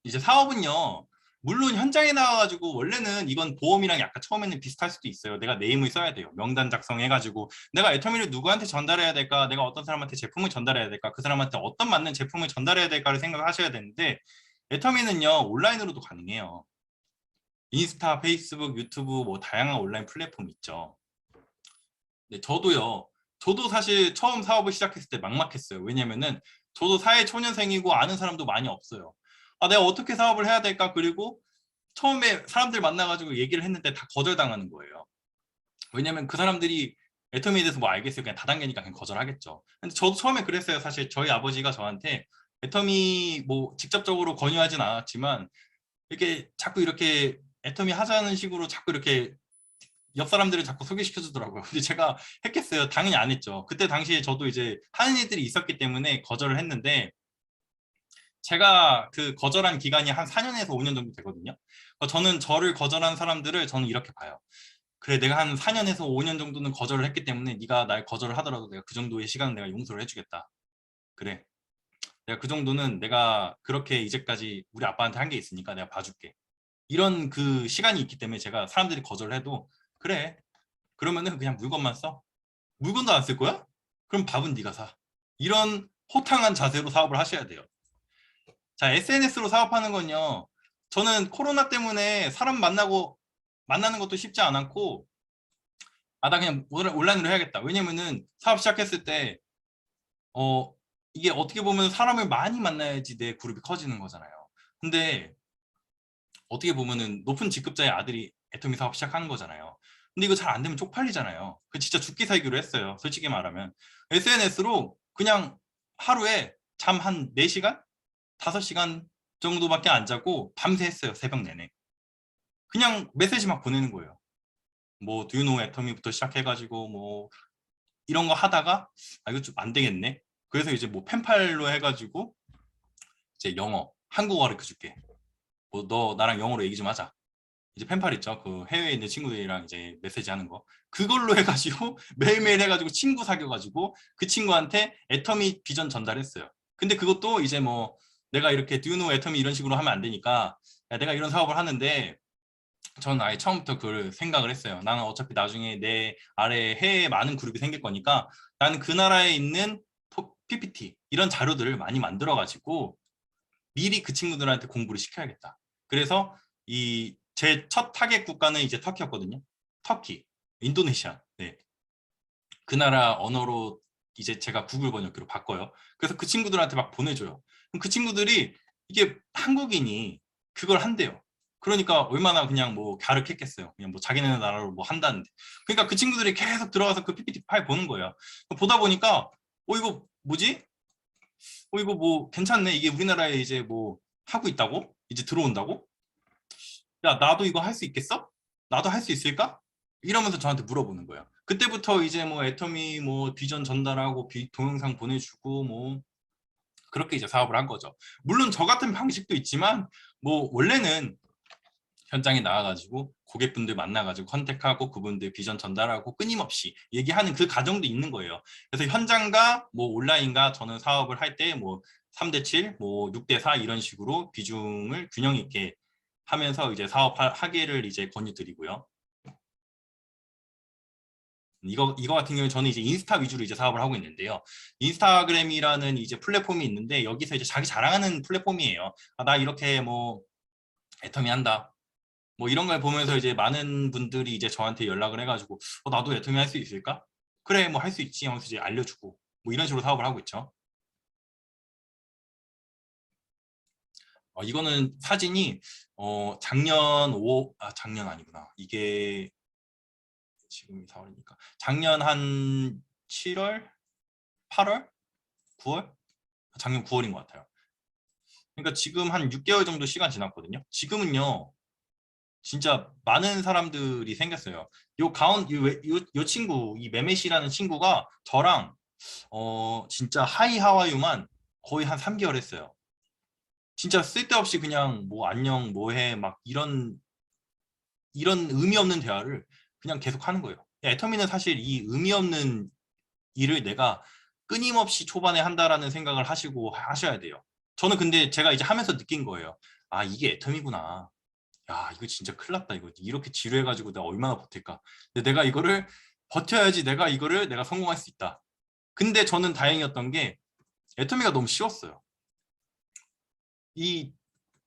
이제 사업은요. 물론 현장에 나와가지고 원래는 이건 보험이랑 약간 처음에는 비슷할 수도 있어요. 내가 네임을 써야 돼요. 명단 작성해가지고 내가 애터미를 누구한테 전달해야 될까? 내가 어떤 사람한테 제품을 전달해야 될까? 그 사람한테 어떤 맞는 제품을 전달해야 될까를 생각하셔야 되는데 애터미는요. 온라인으로도 가능해요. 인스타, 페이스북, 유튜브 뭐 다양한 온라인 플랫폼 있죠. 네, 저도 사실 처음 사업을 시작했을 때 막막했어요. 왜냐면은 저도 사회 초년생이고 아는 사람도 많이 없어요. 내가 어떻게 사업을 해야 될까? 그리고 처음에 사람들 만나가지고 얘기를 했는데 다 거절당하는 거예요. 왜냐면 그 사람들이 애터미에 대해서 뭐 알겠어요. 그냥 다단계니까 그냥 거절하겠죠. 근데 저도 처음에 그랬어요. 사실 저희 아버지가 저한테 애터미 뭐 직접적으로 권유하진 않았지만 이렇게 자꾸 이렇게 애터미 하자는 식으로 자꾸 이렇게 옆 사람들을 자꾸 소개시켜 주더라고요. 근데 제가 했겠어요? 당연히 안 했죠. 그때 당시에 저도 이제 하는 일들이 있었기 때문에 거절을 했는데 제가 그 거절한 기간이 한 4년에서 5년 정도 되거든요. 저는 저를 거절한 사람들을 저는 이렇게 봐요. 그래, 내가 한 4년에서 5년 정도는 거절을 했기 때문에 네가 날 거절을 하더라도 내가 그 정도의 시간은 내가 용서를 해주겠다. 그래, 내가 그 정도는 내가 그렇게 이제까지 우리 아빠한테 한 게 있으니까 내가 봐줄게. 이런 그 시간이 있기 때문에 제가 사람들이 거절을 해도 그래, 그러면은 그냥 물건만 써. 물건도 안 쓸 거야? 그럼 밥은 네가 사. 이런 호탕한 자세로 사업을 하셔야 돼요. 자, SNS로 사업하는 건요. 저는 코로나 때문에 사람 만나는 것도 쉽지 않았고 아, 나 그냥 온라인으로 해야겠다. 왜냐면은 사업 시작했을 때 이게 어떻게 보면 사람을 많이 만나야지 내 그룹이 커지는 거잖아요. 근데 어떻게 보면은 높은 직급자의 아들이 애터미 사업 시작하는 거잖아요. 근데 이거 잘 안 되면 쪽팔리잖아요. 그 진짜 죽기 살기로 했어요. 솔직히 말하면. SNS로 그냥 하루에 잠 한 4시간? 5시간 정도밖에 안 자고 밤새 했어요. 새벽 내내. 그냥 메시지 막 보내는 거예요. 뭐 Do you know 애터미부터 시작해가지고 뭐 이런 거 하다가 아 이거 좀 안 되겠네. 그래서 이제 뭐 펜팔로 해가지고 이제 영어, 한국어 가르쳐 줄게. 뭐 너 나랑 영어로 얘기 좀 하자. 이제 펜팔 있죠. 그 해외에 있는 친구들이랑 이제 메시지 하는 거. 그걸로 해가지고 매일매일 해가지고 친구 사귀어가지고 그 친구한테 애터미 비전 전달했어요. 근데 그것도 이제 뭐 내가 이렇게 Do you know 애터미 이런 식으로 하면 안 되니까 야, 내가 이런 사업을 하는데 저는 아예 처음부터 그걸 생각을 했어요. 나는 어차피 나중에 내 아래에 해외에 많은 그룹이 생길 거니까 나는 그 나라에 있는 PPT 이런 자료들을 많이 만들어 가지고 미리 그 친구들한테 공부를 시켜야겠다. 그래서 이 제 첫 타겟 국가는 이제 터키였거든요. 터키, 인도네시아. 네. 그 나라 언어로 이제 제가 구글 번역기로 바꿔요. 그래서 그 친구들한테 막 보내줘요. 그럼 그 친구들이 이게 한국인이 그걸 한대요. 그러니까 얼마나 그냥 뭐 갸륵했겠어요. 그냥 뭐 자기네 나라로 뭐 한다는데. 그러니까 그 친구들이 계속 들어가서 그 PPT 파일 보는 거예요. 보다 보니까 이거 뭐지? 이거 뭐 괜찮네. 이게 우리나라에 이제 뭐 하고 있다고? 이제 들어온다고? 야, 나도 이거 할 수 있겠어? 나도 할 수 있을까? 이러면서 저한테 물어보는 거예요. 그때부터 이제 뭐 애터미 뭐 비전 전달하고 동영상 보내주고 뭐 그렇게 이제 사업을 한 거죠. 물론 저 같은 방식도 있지만 뭐 원래는 현장에 나와가지고 고객분들 만나가지고 컨택하고 그분들 비전 전달하고 끊임없이 얘기하는 그 과정도 있는 거예요. 그래서 현장과 뭐 온라인과 저는 사업을 할 때 뭐 3대7, 뭐 6대4 이런 식으로 비중을 균형 있게 하면서 이제 사업하기를 이제 권유드리고요. 이거 같은 경우에 저는 이제 인스타 위주로 이제 사업을 하고 있는데요. 인스타그램이라는 이제 플랫폼이 있는데 여기서 이제 자기 자랑하는 플랫폼이에요. 아, 나 이렇게 뭐 애터미 한다. 뭐 이런 걸 보면서 이제 많은 분들이 이제 저한테 연락을 해가지고 나도 애터미 할 수 있을까? 그래 뭐 할 수 있지 하면서 이제 알려주고 뭐 이런 식으로 사업을 하고 있죠. 이거는 사진이 작년 작년 아니구나. 이게 지금 4월이니까 작년 한 7월, 8월, 9월? 작년 9월인 것 같아요. 그러니까 지금 한 6개월 정도 시간 지났거든요. 지금은요. 진짜 많은 사람들이 생겼어요. 요 친구, 이 매매씨라는 친구가 저랑 진짜 하이 하와이유만 거의 한 3개월 했어요. 진짜 쓸데없이 그냥 뭐 안녕 뭐해 막 이런 의미 없는 대화를 그냥 계속 하는 거예요. 애터미는 사실 이 의미 없는 일을 내가 끊임없이 초반에 한다라는 생각을 하시고 하셔야 돼요. 저는 근데 제가 이제 하면서 느낀 거예요. 아, 이게 애터미구나. 야, 이거 진짜 큰일 났다. 이거 이렇게 지루해가지고 내가 얼마나 버틸까. 근데 내가 이거를 버텨야지 내가 성공할 수 있다. 근데 저는 다행이었던 게 애터미가 너무 쉬웠어요. 이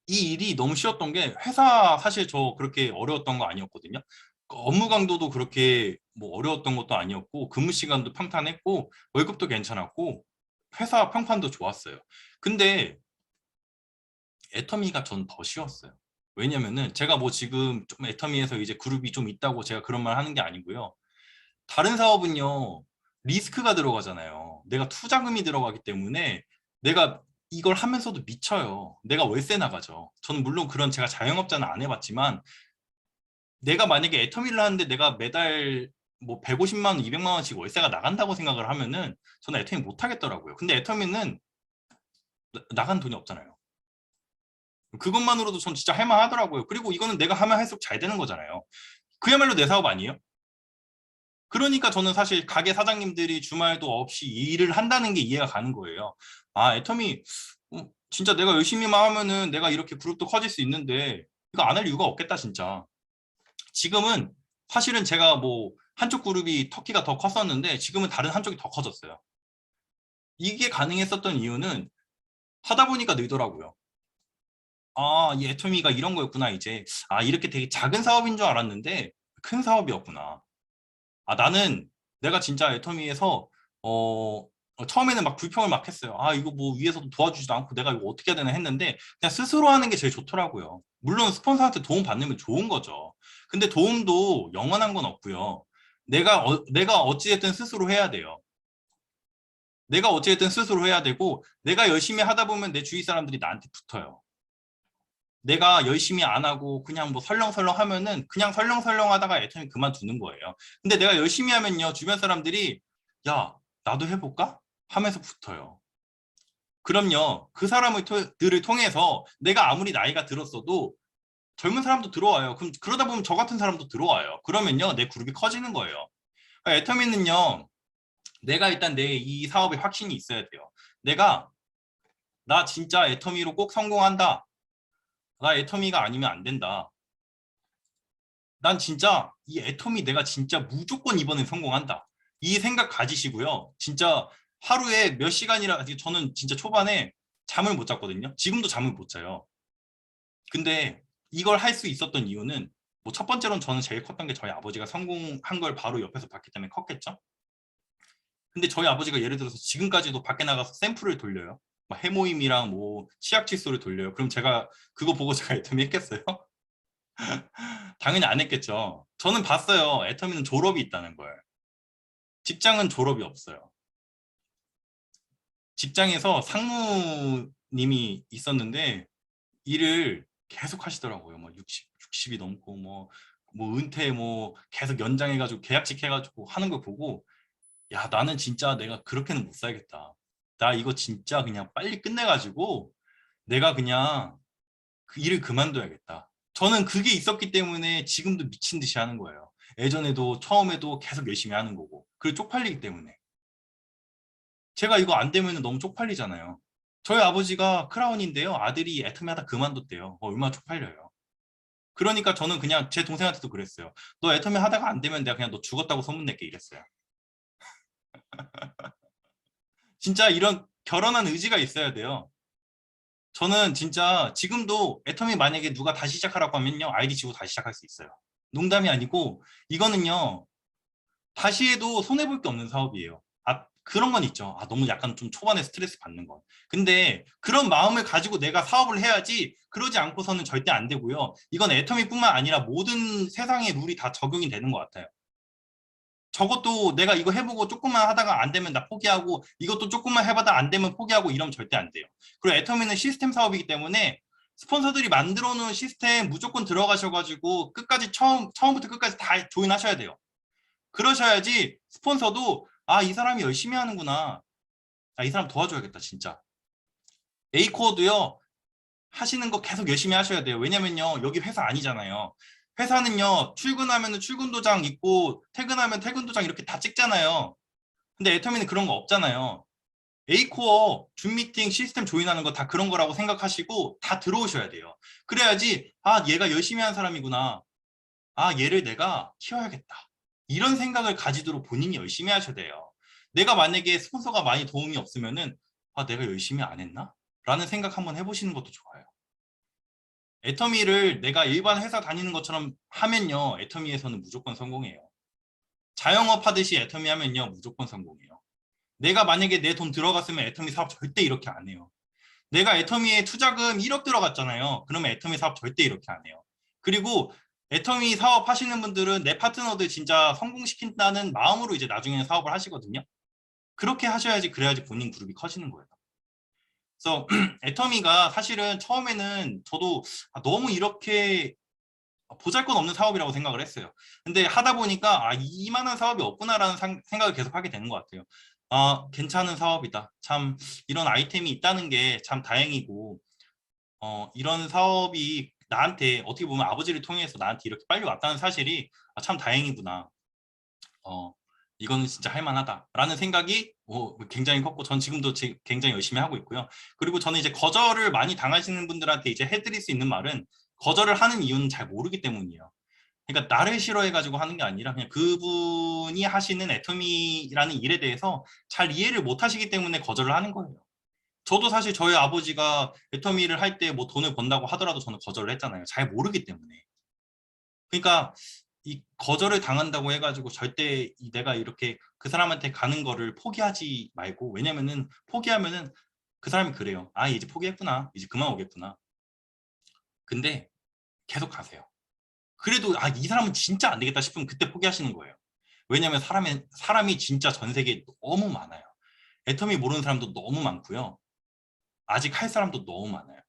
일이 너무 쉬웠던 게 회사 사실 저 그렇게 어려웠던 거 아니었거든요. 업무 강도도 그렇게 뭐 어려웠던 것도 아니었고 근무 시간도 평탄했고 월급도 괜찮았고 회사 평판도 좋았어요. 근데 애터미가 전 더 쉬웠어요. 왜냐면은 제가 뭐 지금 좀 애터미에서 이제 그룹이 좀 있다고 제가 그런 말 하는 게 아니고요. 다른 사업은요, 리스크가 들어가잖아요. 내가 투자금이 들어가기 때문에 내가 이걸 하면서도 미쳐요. 내가 월세 나가죠. 저는 물론 그런 제가 자영업자는 안 해봤지만 내가 만약에 애터미를 하는데 내가 매달 뭐 150만 원, 200만 원씩 월세가 나간다고 생각을 하면은 저는 애터미 못 하겠더라고요. 근데 애터미는 나간 돈이 없잖아요. 그것만으로도 전 진짜 할만하더라고요. 그리고 이거는 내가 하면 할수록 잘 되는 거잖아요. 그야말로 내 사업 아니에요? 그러니까 저는 사실 가게 사장님들이 주말도 없이 일을 한다는 게 이해가 가는 거예요. 아, 애터미 진짜 내가 열심히만 하면은 내가 이렇게 그룹도 커질 수 있는데 이거 안 할 이유가 없겠다 진짜. 지금은 사실은 제가 뭐 한쪽 그룹이 터키가 더 컸었는데 지금은 다른 한쪽이 더 커졌어요. 이게 가능했었던 이유는 하다 보니까 늘더라고요. 아, 이 애터미가 이런 거였구나 이제. 아, 이렇게 되게 작은 사업인 줄 알았는데 큰 사업이었구나. 나는 내가 진짜 애터미에서 처음에는 막 불평을 막 했어요. 이거 뭐 위에서도 도와주지도 않고 내가 이거 어떻게 해야 되나 했는데 그냥 스스로 하는 게 제일 좋더라고요. 물론 스폰서한테 도움 받으면 좋은 거죠. 근데 도움도 영원한 건 없고요. 내가 어찌됐든 스스로 해야 돼요. 내가 어찌됐든 스스로 해야 되고 내가 열심히 하다 보면 내 주위 사람들이 나한테 붙어요. 내가 열심히 안 하고 그냥 뭐 설렁설렁 하면은 그냥 설렁설렁 하다가 애터미 그만두는 거예요. 근데 내가 열심히 하면요, 주변 사람들이 야, 나도 해볼까? 하면서 붙어요. 그럼요, 그 사람들을 통해서 내가 아무리 나이가 들었어도 젊은 사람도 들어와요. 그럼 그러다 보면 저 같은 사람도 들어와요. 그러면요, 내 그룹이 커지는 거예요. 애터미는요, 내가 일단 내 이 사업에 확신이 있어야 돼요. 나 진짜 애터미로 꼭 성공한다. 나 애터미가 아니면 안 된다. 난 진짜 이 애터미 내가 진짜 무조건 이번엔 성공한다. 이 생각 가지시고요. 진짜 하루에 몇 시간이라, 저는 진짜 초반에 잠을 못 잤거든요. 지금도 잠을 못 자요. 근데 이걸 할 수 있었던 이유는 뭐 첫 번째로는 저는 제일 컸던 게 저희 아버지가 성공한 걸 바로 옆에서 봤기 때문에 컸겠죠. 근데 저희 아버지가 예를 들어서 지금까지도 밖에 나가서 샘플을 돌려요. 막 해모임이랑 뭐 치약 칫솔을 돌려요. 그럼 제가 그거 보고 제가 애터미 했겠어요? 당연히 안 했겠죠. 저는 봤어요. 애터미는 졸업이 있다는 걸. 직장은 졸업이 없어요. 직장에서 상무님이 있었는데 일을 계속 하시더라고요. 뭐 60이 넘고 뭐 은퇴 뭐 계속 연장해가지고 계약직 해가지고 하는 걸 보고 야, 나는 진짜 내가 그렇게는 못 살겠다. 나 이거 진짜 그냥 빨리 끝내가지고 내가 그냥 그 일을 그만둬야겠다. 저는 그게 있었기 때문에 지금도 미친 듯이 하는 거예요. 예전에도 처음에도 계속 열심히 하는 거고. 그리고 쪽팔리기 때문에. 제가 이거 안 되면 너무 쪽팔리잖아요. 저희 아버지가 크라운인데요. 아들이 애터미 하다 그만뒀대요. 얼마나 쪽팔려요. 그러니까 저는 그냥 제 동생한테도 그랬어요. 너 애터미 하다가 안 되면 내가 그냥 너 죽었다고 소문낼게 이랬어요. 진짜 이런 결혼한 의지가 있어야 돼요. 저는 진짜 지금도 애터미 만약에 누가 다시 시작하라고 하면요. 아이디 지고 다시 시작할 수 있어요. 농담이 아니고 이거는요. 다시 해도 손해볼 게 없는 사업이에요. 그런 건 있죠. 너무 약간 좀 초반에 스트레스 받는 건. 근데 그런 마음을 가지고 내가 사업을 해야지 그러지 않고서는 절대 안 되고요. 이건 애터미뿐만 아니라 모든 세상의 룰이 다 적용이 되는 것 같아요. 저것도 내가 이거 해보고 조금만 하다가 안 되면 나 포기하고 이것도 조금만 해봐다 안 되면 포기하고 이러면 절대 안 돼요. 그리고 애터미는 시스템 사업이기 때문에 스폰서들이 만들어 놓은 시스템 무조건 들어가셔가지고 끝까지 처음부터 끝까지 다 조인하셔야 돼요. 그러셔야지 스폰서도 이 사람이 열심히 하는구나. 이 사람 도와줘야겠다 진짜. A코어도요. 하시는 거 계속 열심히 하셔야 돼요. 왜냐면요. 여기 회사 아니잖아요. 회사는요. 출근하면 출근 도장 있고 퇴근하면 퇴근 도장 이렇게 다 찍잖아요. 근데 애터미는 그런 거 없잖아요. A코어 줌 미팅 시스템 조인하는 거 다 그런 거라고 생각하시고 다 들어오셔야 돼요. 그래야지 얘가 열심히 한 사람이구나. 얘를 내가 키워야겠다. 이런 생각을 가지도록 본인이 열심히 하셔야 돼요. 내가 만약에 스폰서가 많이 도움이 없으면은 내가 열심히 안 했나? 라는 생각 한번 해보시는 것도 좋아요. 애터미를 내가 일반 회사 다니는 것처럼 하면요. 애터미에서는 무조건 성공해요. 자영업 하듯이 애터미 하면요. 무조건 성공해요. 내가 만약에 내 돈 들어갔으면 애터미 사업 절대 이렇게 안 해요. 내가 애터미에 투자금 1억 들어갔잖아요. 그러면 애터미 사업 절대 이렇게 안 해요. 그리고 애터미 사업 하시는 분들은 내 파트너들 진짜 성공시킨다는 마음으로 이제 나중에 사업을 하시거든요. 그렇게 하셔야지 그래야지 본인 그룹이 커지는 거예요. 그래서 애터미가 사실은 처음에는 저도 너무 이렇게 보잘것없는 사업이라고 생각을 했어요. 근데 하다 보니까 이만한 사업이 없구나라는 생각을 계속 하게 되는 것 같아요. 괜찮은 사업이다. 참 이런 아이템이 있다는 게 참 다행이고 이런 사업이 나한테 어떻게 보면 아버지를 통해서 나한테 이렇게 빨리 왔다는 사실이 참 다행이구나. 이거는 진짜 할만하다라는 생각이 굉장히 컸고 전 지금도 굉장히 열심히 하고 있고요. 그리고 저는 이제 거절을 많이 당하시는 분들한테 이제 해드릴 수 있는 말은 거절을 하는 이유는 잘 모르기 때문이에요. 그러니까 나를 싫어해가지고 하는 게 아니라 그냥 그분이 하시는 애터미라는 일에 대해서 잘 이해를 못 하시기 때문에 거절을 하는 거예요. 저도 사실 저희 아버지가 애터미를 할 때 뭐 돈을 번다고 하더라도 저는 거절을 했잖아요. 잘 모르기 때문에. 그러니까 이 거절을 당한다고 해가지고 절대 내가 이렇게 그 사람한테 가는 거를 포기하지 말고, 왜냐면은 포기하면은 그 사람이 그래요. 아, 이제 포기했구나. 이제 그만 오겠구나. 근데 계속 가세요. 그래도 아, 이 사람은 진짜 안 되겠다 싶으면 그때 포기하시는 거예요. 왜냐면 사람이 진짜 전 세계에 너무 많아요. 애터미 모르는 사람도 너무 많고요. 아직 할 사람도 너무 많아요.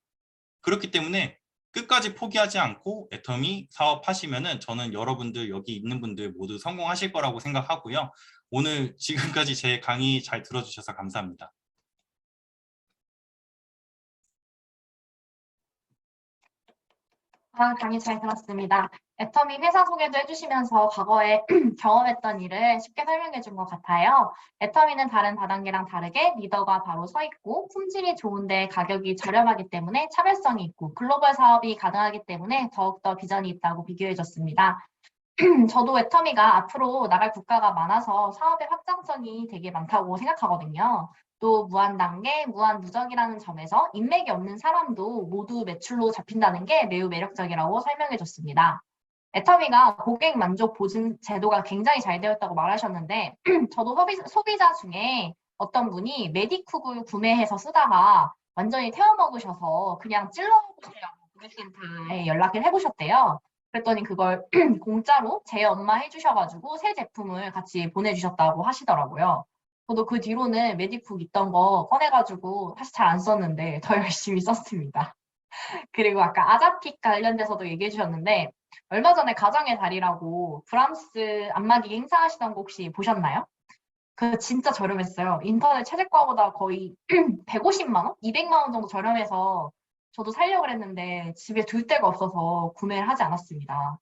그렇기 때문에 끝까지 포기하지 않고 애터미 사업하시면은 저는 여러분들 여기 있는 분들 모두 성공하실 거라고 생각하고요. 오늘 지금까지 제 강의 잘 들어주셔서 감사합니다. 강의 잘 들었습니다. 애터미 회사 소개도 해주시면서 과거에 경험했던 일을 쉽게 설명해 준 것 같아요. 애터미는 다른 다단계랑 다르게 리더가 바로 서 있고 품질이 좋은데 가격이 저렴하기 때문에 차별성이 있고 글로벌 사업이 가능하기 때문에 더욱더 비전이 있다고 비교해 줬습니다. 저도 애터미가 앞으로 나갈 국가가 많아서 사업의 확장성이 되게 많다고 생각하거든요. 또 무한 단계, 무한 누적이라는 점에서 인맥이 없는 사람도 모두 매출로 잡힌다는 게 매우 매력적이라고 설명해 줬습니다. 애터미가 고객 만족 보증 제도가 굉장히 잘 되어 있다고 말하셨는데 저도 소비자 중에 어떤 분이 메디쿡을 구매해서 쓰다가 완전히 태워 먹으셔서 그냥 찔러보시라고 고객센터에 연락을 해보셨대요. 그랬더니 그걸 공짜로 제엄마 해주셔가지고 새 제품을 같이 보내주셨다고 하시더라고요. 저도 그 뒤로는 메디쿡 있던 거 꺼내가지고 사실 잘 안 썼는데 더 열심히 썼습니다. 그리고 아까 아자픽 관련돼서도 얘기해 주셨는데 얼마 전에 가정의 달이라고 브람스 안마기 행사하시던 거 혹시 보셨나요? 그 진짜 저렴했어요. 인터넷 최저가보다 거의 150만 원? 200만 원 정도 저렴해서 저도 살려고 했는데 집에 둘 데가 없어서 구매를 하지 않았습니다.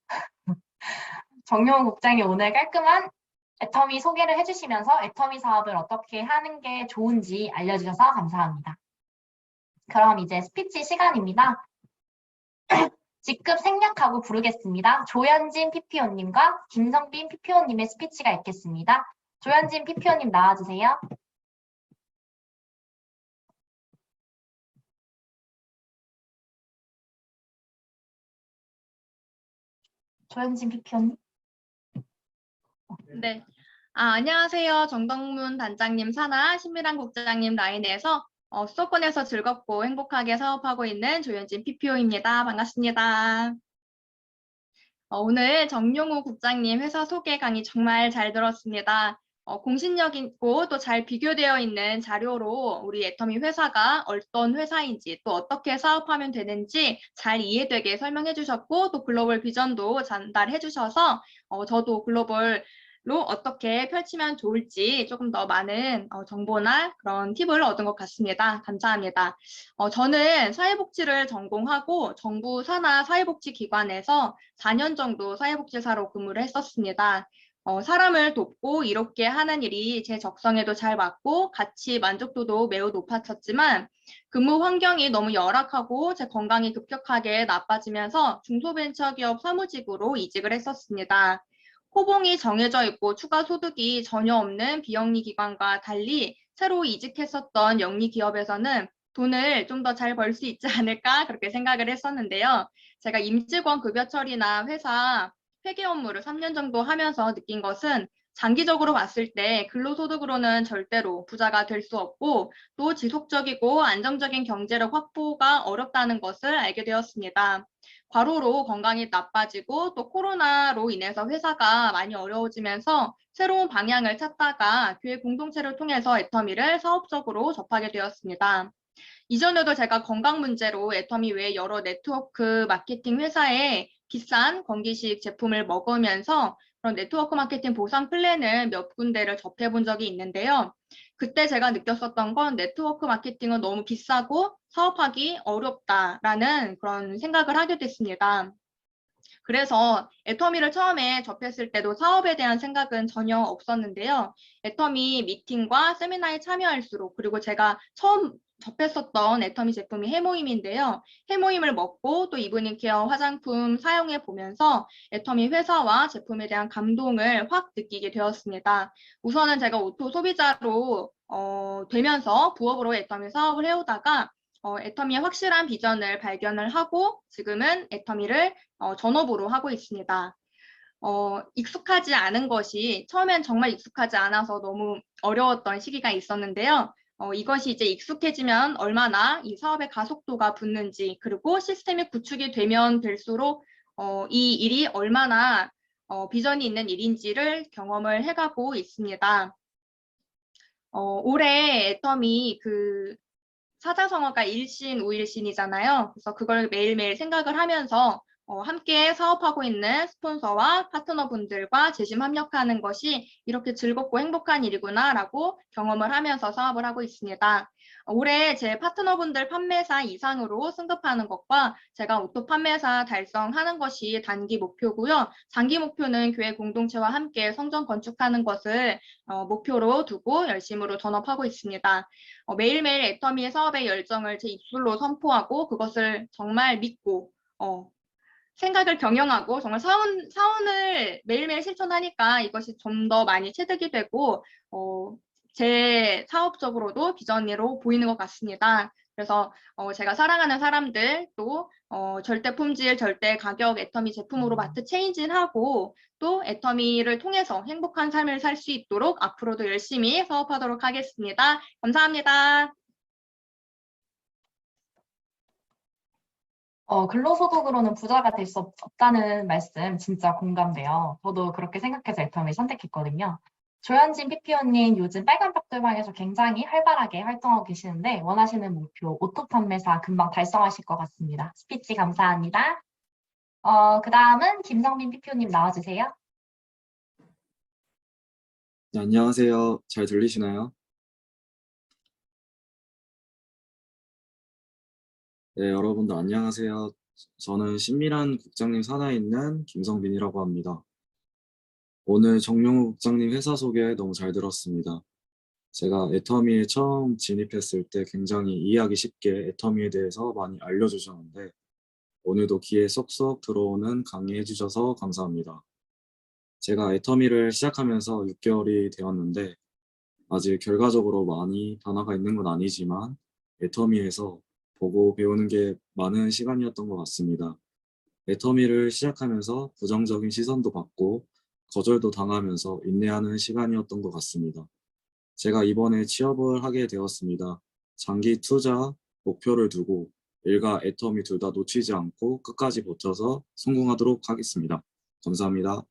정용 국장이 오늘 깔끔한 애터미 소개를 해주시면서 애터미 사업을 어떻게 하는 게 좋은지 알려주셔서 감사합니다. 그럼 이제 스피치 시간입니다. 직급 생략하고 부르겠습니다. 조현진 PPO님과 김성빈 PPO님의 스피치가 있겠습니다. 조현진 PPO님 나와주세요. 조현진 PPO님. 네. 안녕하세요. 정덕문 단장님 산하, 신미란 국장님 라인에서 수도권에서 즐겁고 행복하게 사업하고 있는 조현진 PPO입니다. 반갑습니다. 오늘 정용우 국장님 회사 소개 강의 정말 잘 들었습니다. 공신력 있고 또 잘 비교되어 있는 자료로 우리 애터미 회사가 어떤 회사인지 또 어떻게 사업하면 되는지 잘 이해되게 설명해 주셨고 또 글로벌 비전도 전달해 주셔서 저도 글로벌로 어떻게 펼치면 좋을지 조금 더 많은 정보나 그런 팁을 얻은 것 같습니다. 감사합니다. 저는 사회복지를 전공하고 정부 산하 사회복지기관에서 4년 정도 사회복지사로 근무를 했었습니다. 사람을 돕고 이롭게 하는 일이 제 적성에도 잘 맞고 같이 만족도도 매우 높았었지만 근무 환경이 너무 열악하고 제 건강이 급격하게 나빠지면서 중소벤처기업 사무직으로 이직을 했었습니다. 호봉이 정해져 있고 추가 소득이 전혀 없는 비영리 기관과 달리 새로 이직했었던 영리 기업에서는 돈을 좀 더 잘 벌 수 있지 않을까 그렇게 생각을 했었는데요. 제가 임직원 급여 처리나 회사 회계 업무를 3년 정도 하면서 느낀 것은 장기적으로 봤을 때 근로소득으로는 절대로 부자가 될 수 없고 또 지속적이고 안정적인 경제력 확보가 어렵다는 것을 알게 되었습니다. 과로로 건강이 나빠지고 또 코로나로 인해서 회사가 많이 어려워지면서 새로운 방향을 찾다가 교회 공동체를 통해서 애터미를 사업적으로 접하게 되었습니다. 이전에도 제가 건강 문제로 애터미 외 여러 네트워크 마케팅 회사에 비싼 건기식 제품을 먹으면서 그런 네트워크 마케팅 보상 플랜을 몇 군데를 접해 본 적이 있는데요. 그때 제가 느꼈었던 건 네트워크 마케팅은 너무 비싸고 사업하기 어렵다라는 그런 생각을 하게 됐습니다. 그래서 애터미를 처음에 접했을 때도 사업에 대한 생각은 전혀 없었는데요. 애터미 미팅과 세미나에 참여할수록 그리고 제가 처음 접했었던 애터미 제품이 해모임인데요. 해모임을 먹고 또 이브닝 케어 화장품 사용해 보면서 애터미 회사와 제품에 대한 감동을 확 느끼게 되었습니다. 우선은 제가 오토 소비자로 되면서 부업으로 애터미 사업을 해오다가 애터미의 확실한 비전을 발견을 하고 지금은 애터미를 전업으로 하고 있습니다. 익숙하지 않은 것이 처음엔 정말 익숙하지 않아서 너무 어려웠던 시기가 있었는데요. 이것이 이제 익숙해지면 얼마나 이 사업의 가속도가 붙는지, 그리고 시스템이 구축이 되면 될수록 이 일이 얼마나 비전이 있는 일인지를 경험을 해가고 있습니다. 올해 애텀이 그 사자성어가 일신, 우일신이잖아요. 그래서 그걸 매일매일 생각을 하면서 함께 사업하고 있는 스폰서와 파트너분들과 재심 협력하는 것이 이렇게 즐겁고 행복한 일이구나라고 경험을 하면서 사업을 하고 있습니다. 올해 제 파트너분들 판매사 이상으로 승급하는 것과 제가 오토 판매사 달성하는 것이 단기 목표고요. 장기 목표는 교회 공동체와 함께 성전 건축하는 것을 목표로 두고 열심으로 전업하고 있습니다. 매일매일 애터미의 사업의 열정을 제 입술로 선포하고 그것을 정말 믿고 생각을 경영하고 정말 사원을 매일매일 실천하니까 이것이 좀 더 많이 체득이 되고 제 사업적으로도 비전으로 보이는 것 같습니다. 그래서 제가 사랑하는 사람들 또 절대 품질, 절대 가격 애터미 제품으로 마트 체인지하고 또 애터미를 통해서 행복한 삶을 살 수 있도록 앞으로도 열심히 사업하도록 하겠습니다. 감사합니다. 근로소득으로는 부자가 될 수 없다는 말씀 진짜 공감돼요. 저도 그렇게 생각해서 애텀을 선택했거든요. 조현진 PPO님 요즘 빨간 벽돌방에서 굉장히 활발하게 활동하고 계시는데 원하시는 목표 오토 판매사 금방 달성하실 것 같습니다. 스피치 감사합니다. 그 다음은 김성민 PPO님 나와주세요. 네, 안녕하세요. 잘 들리시나요? 네, 여러분들 안녕하세요. 저는 신미란 국장님 산하에 있는 김성민이라고 합니다. 오늘 정용우 국장님 회사 소개 너무 잘 들었습니다. 제가 애터미에 처음 진입했을 때 굉장히 이해하기 쉽게 애터미에 대해서 많이 알려주셨는데 오늘도 귀에 쏙쏙 들어오는 강의해 주셔서 감사합니다. 제가 애터미를 시작하면서 6개월이 되었는데 아직 결과적으로 많이 변화가 있는 건 아니지만 애터미에서 보고 배우는 게 많은 시간이었던 것 같습니다. 애터미를 시작하면서 부정적인 시선도 받고 거절도 당하면서 인내하는 시간이었던 것 같습니다. 제가 이번에 취업을 하게 되었습니다. 장기 투자 목표를 두고 일과 애터미 둘 다 놓치지 않고 끝까지 버텨서 성공하도록 하겠습니다. 감사합니다.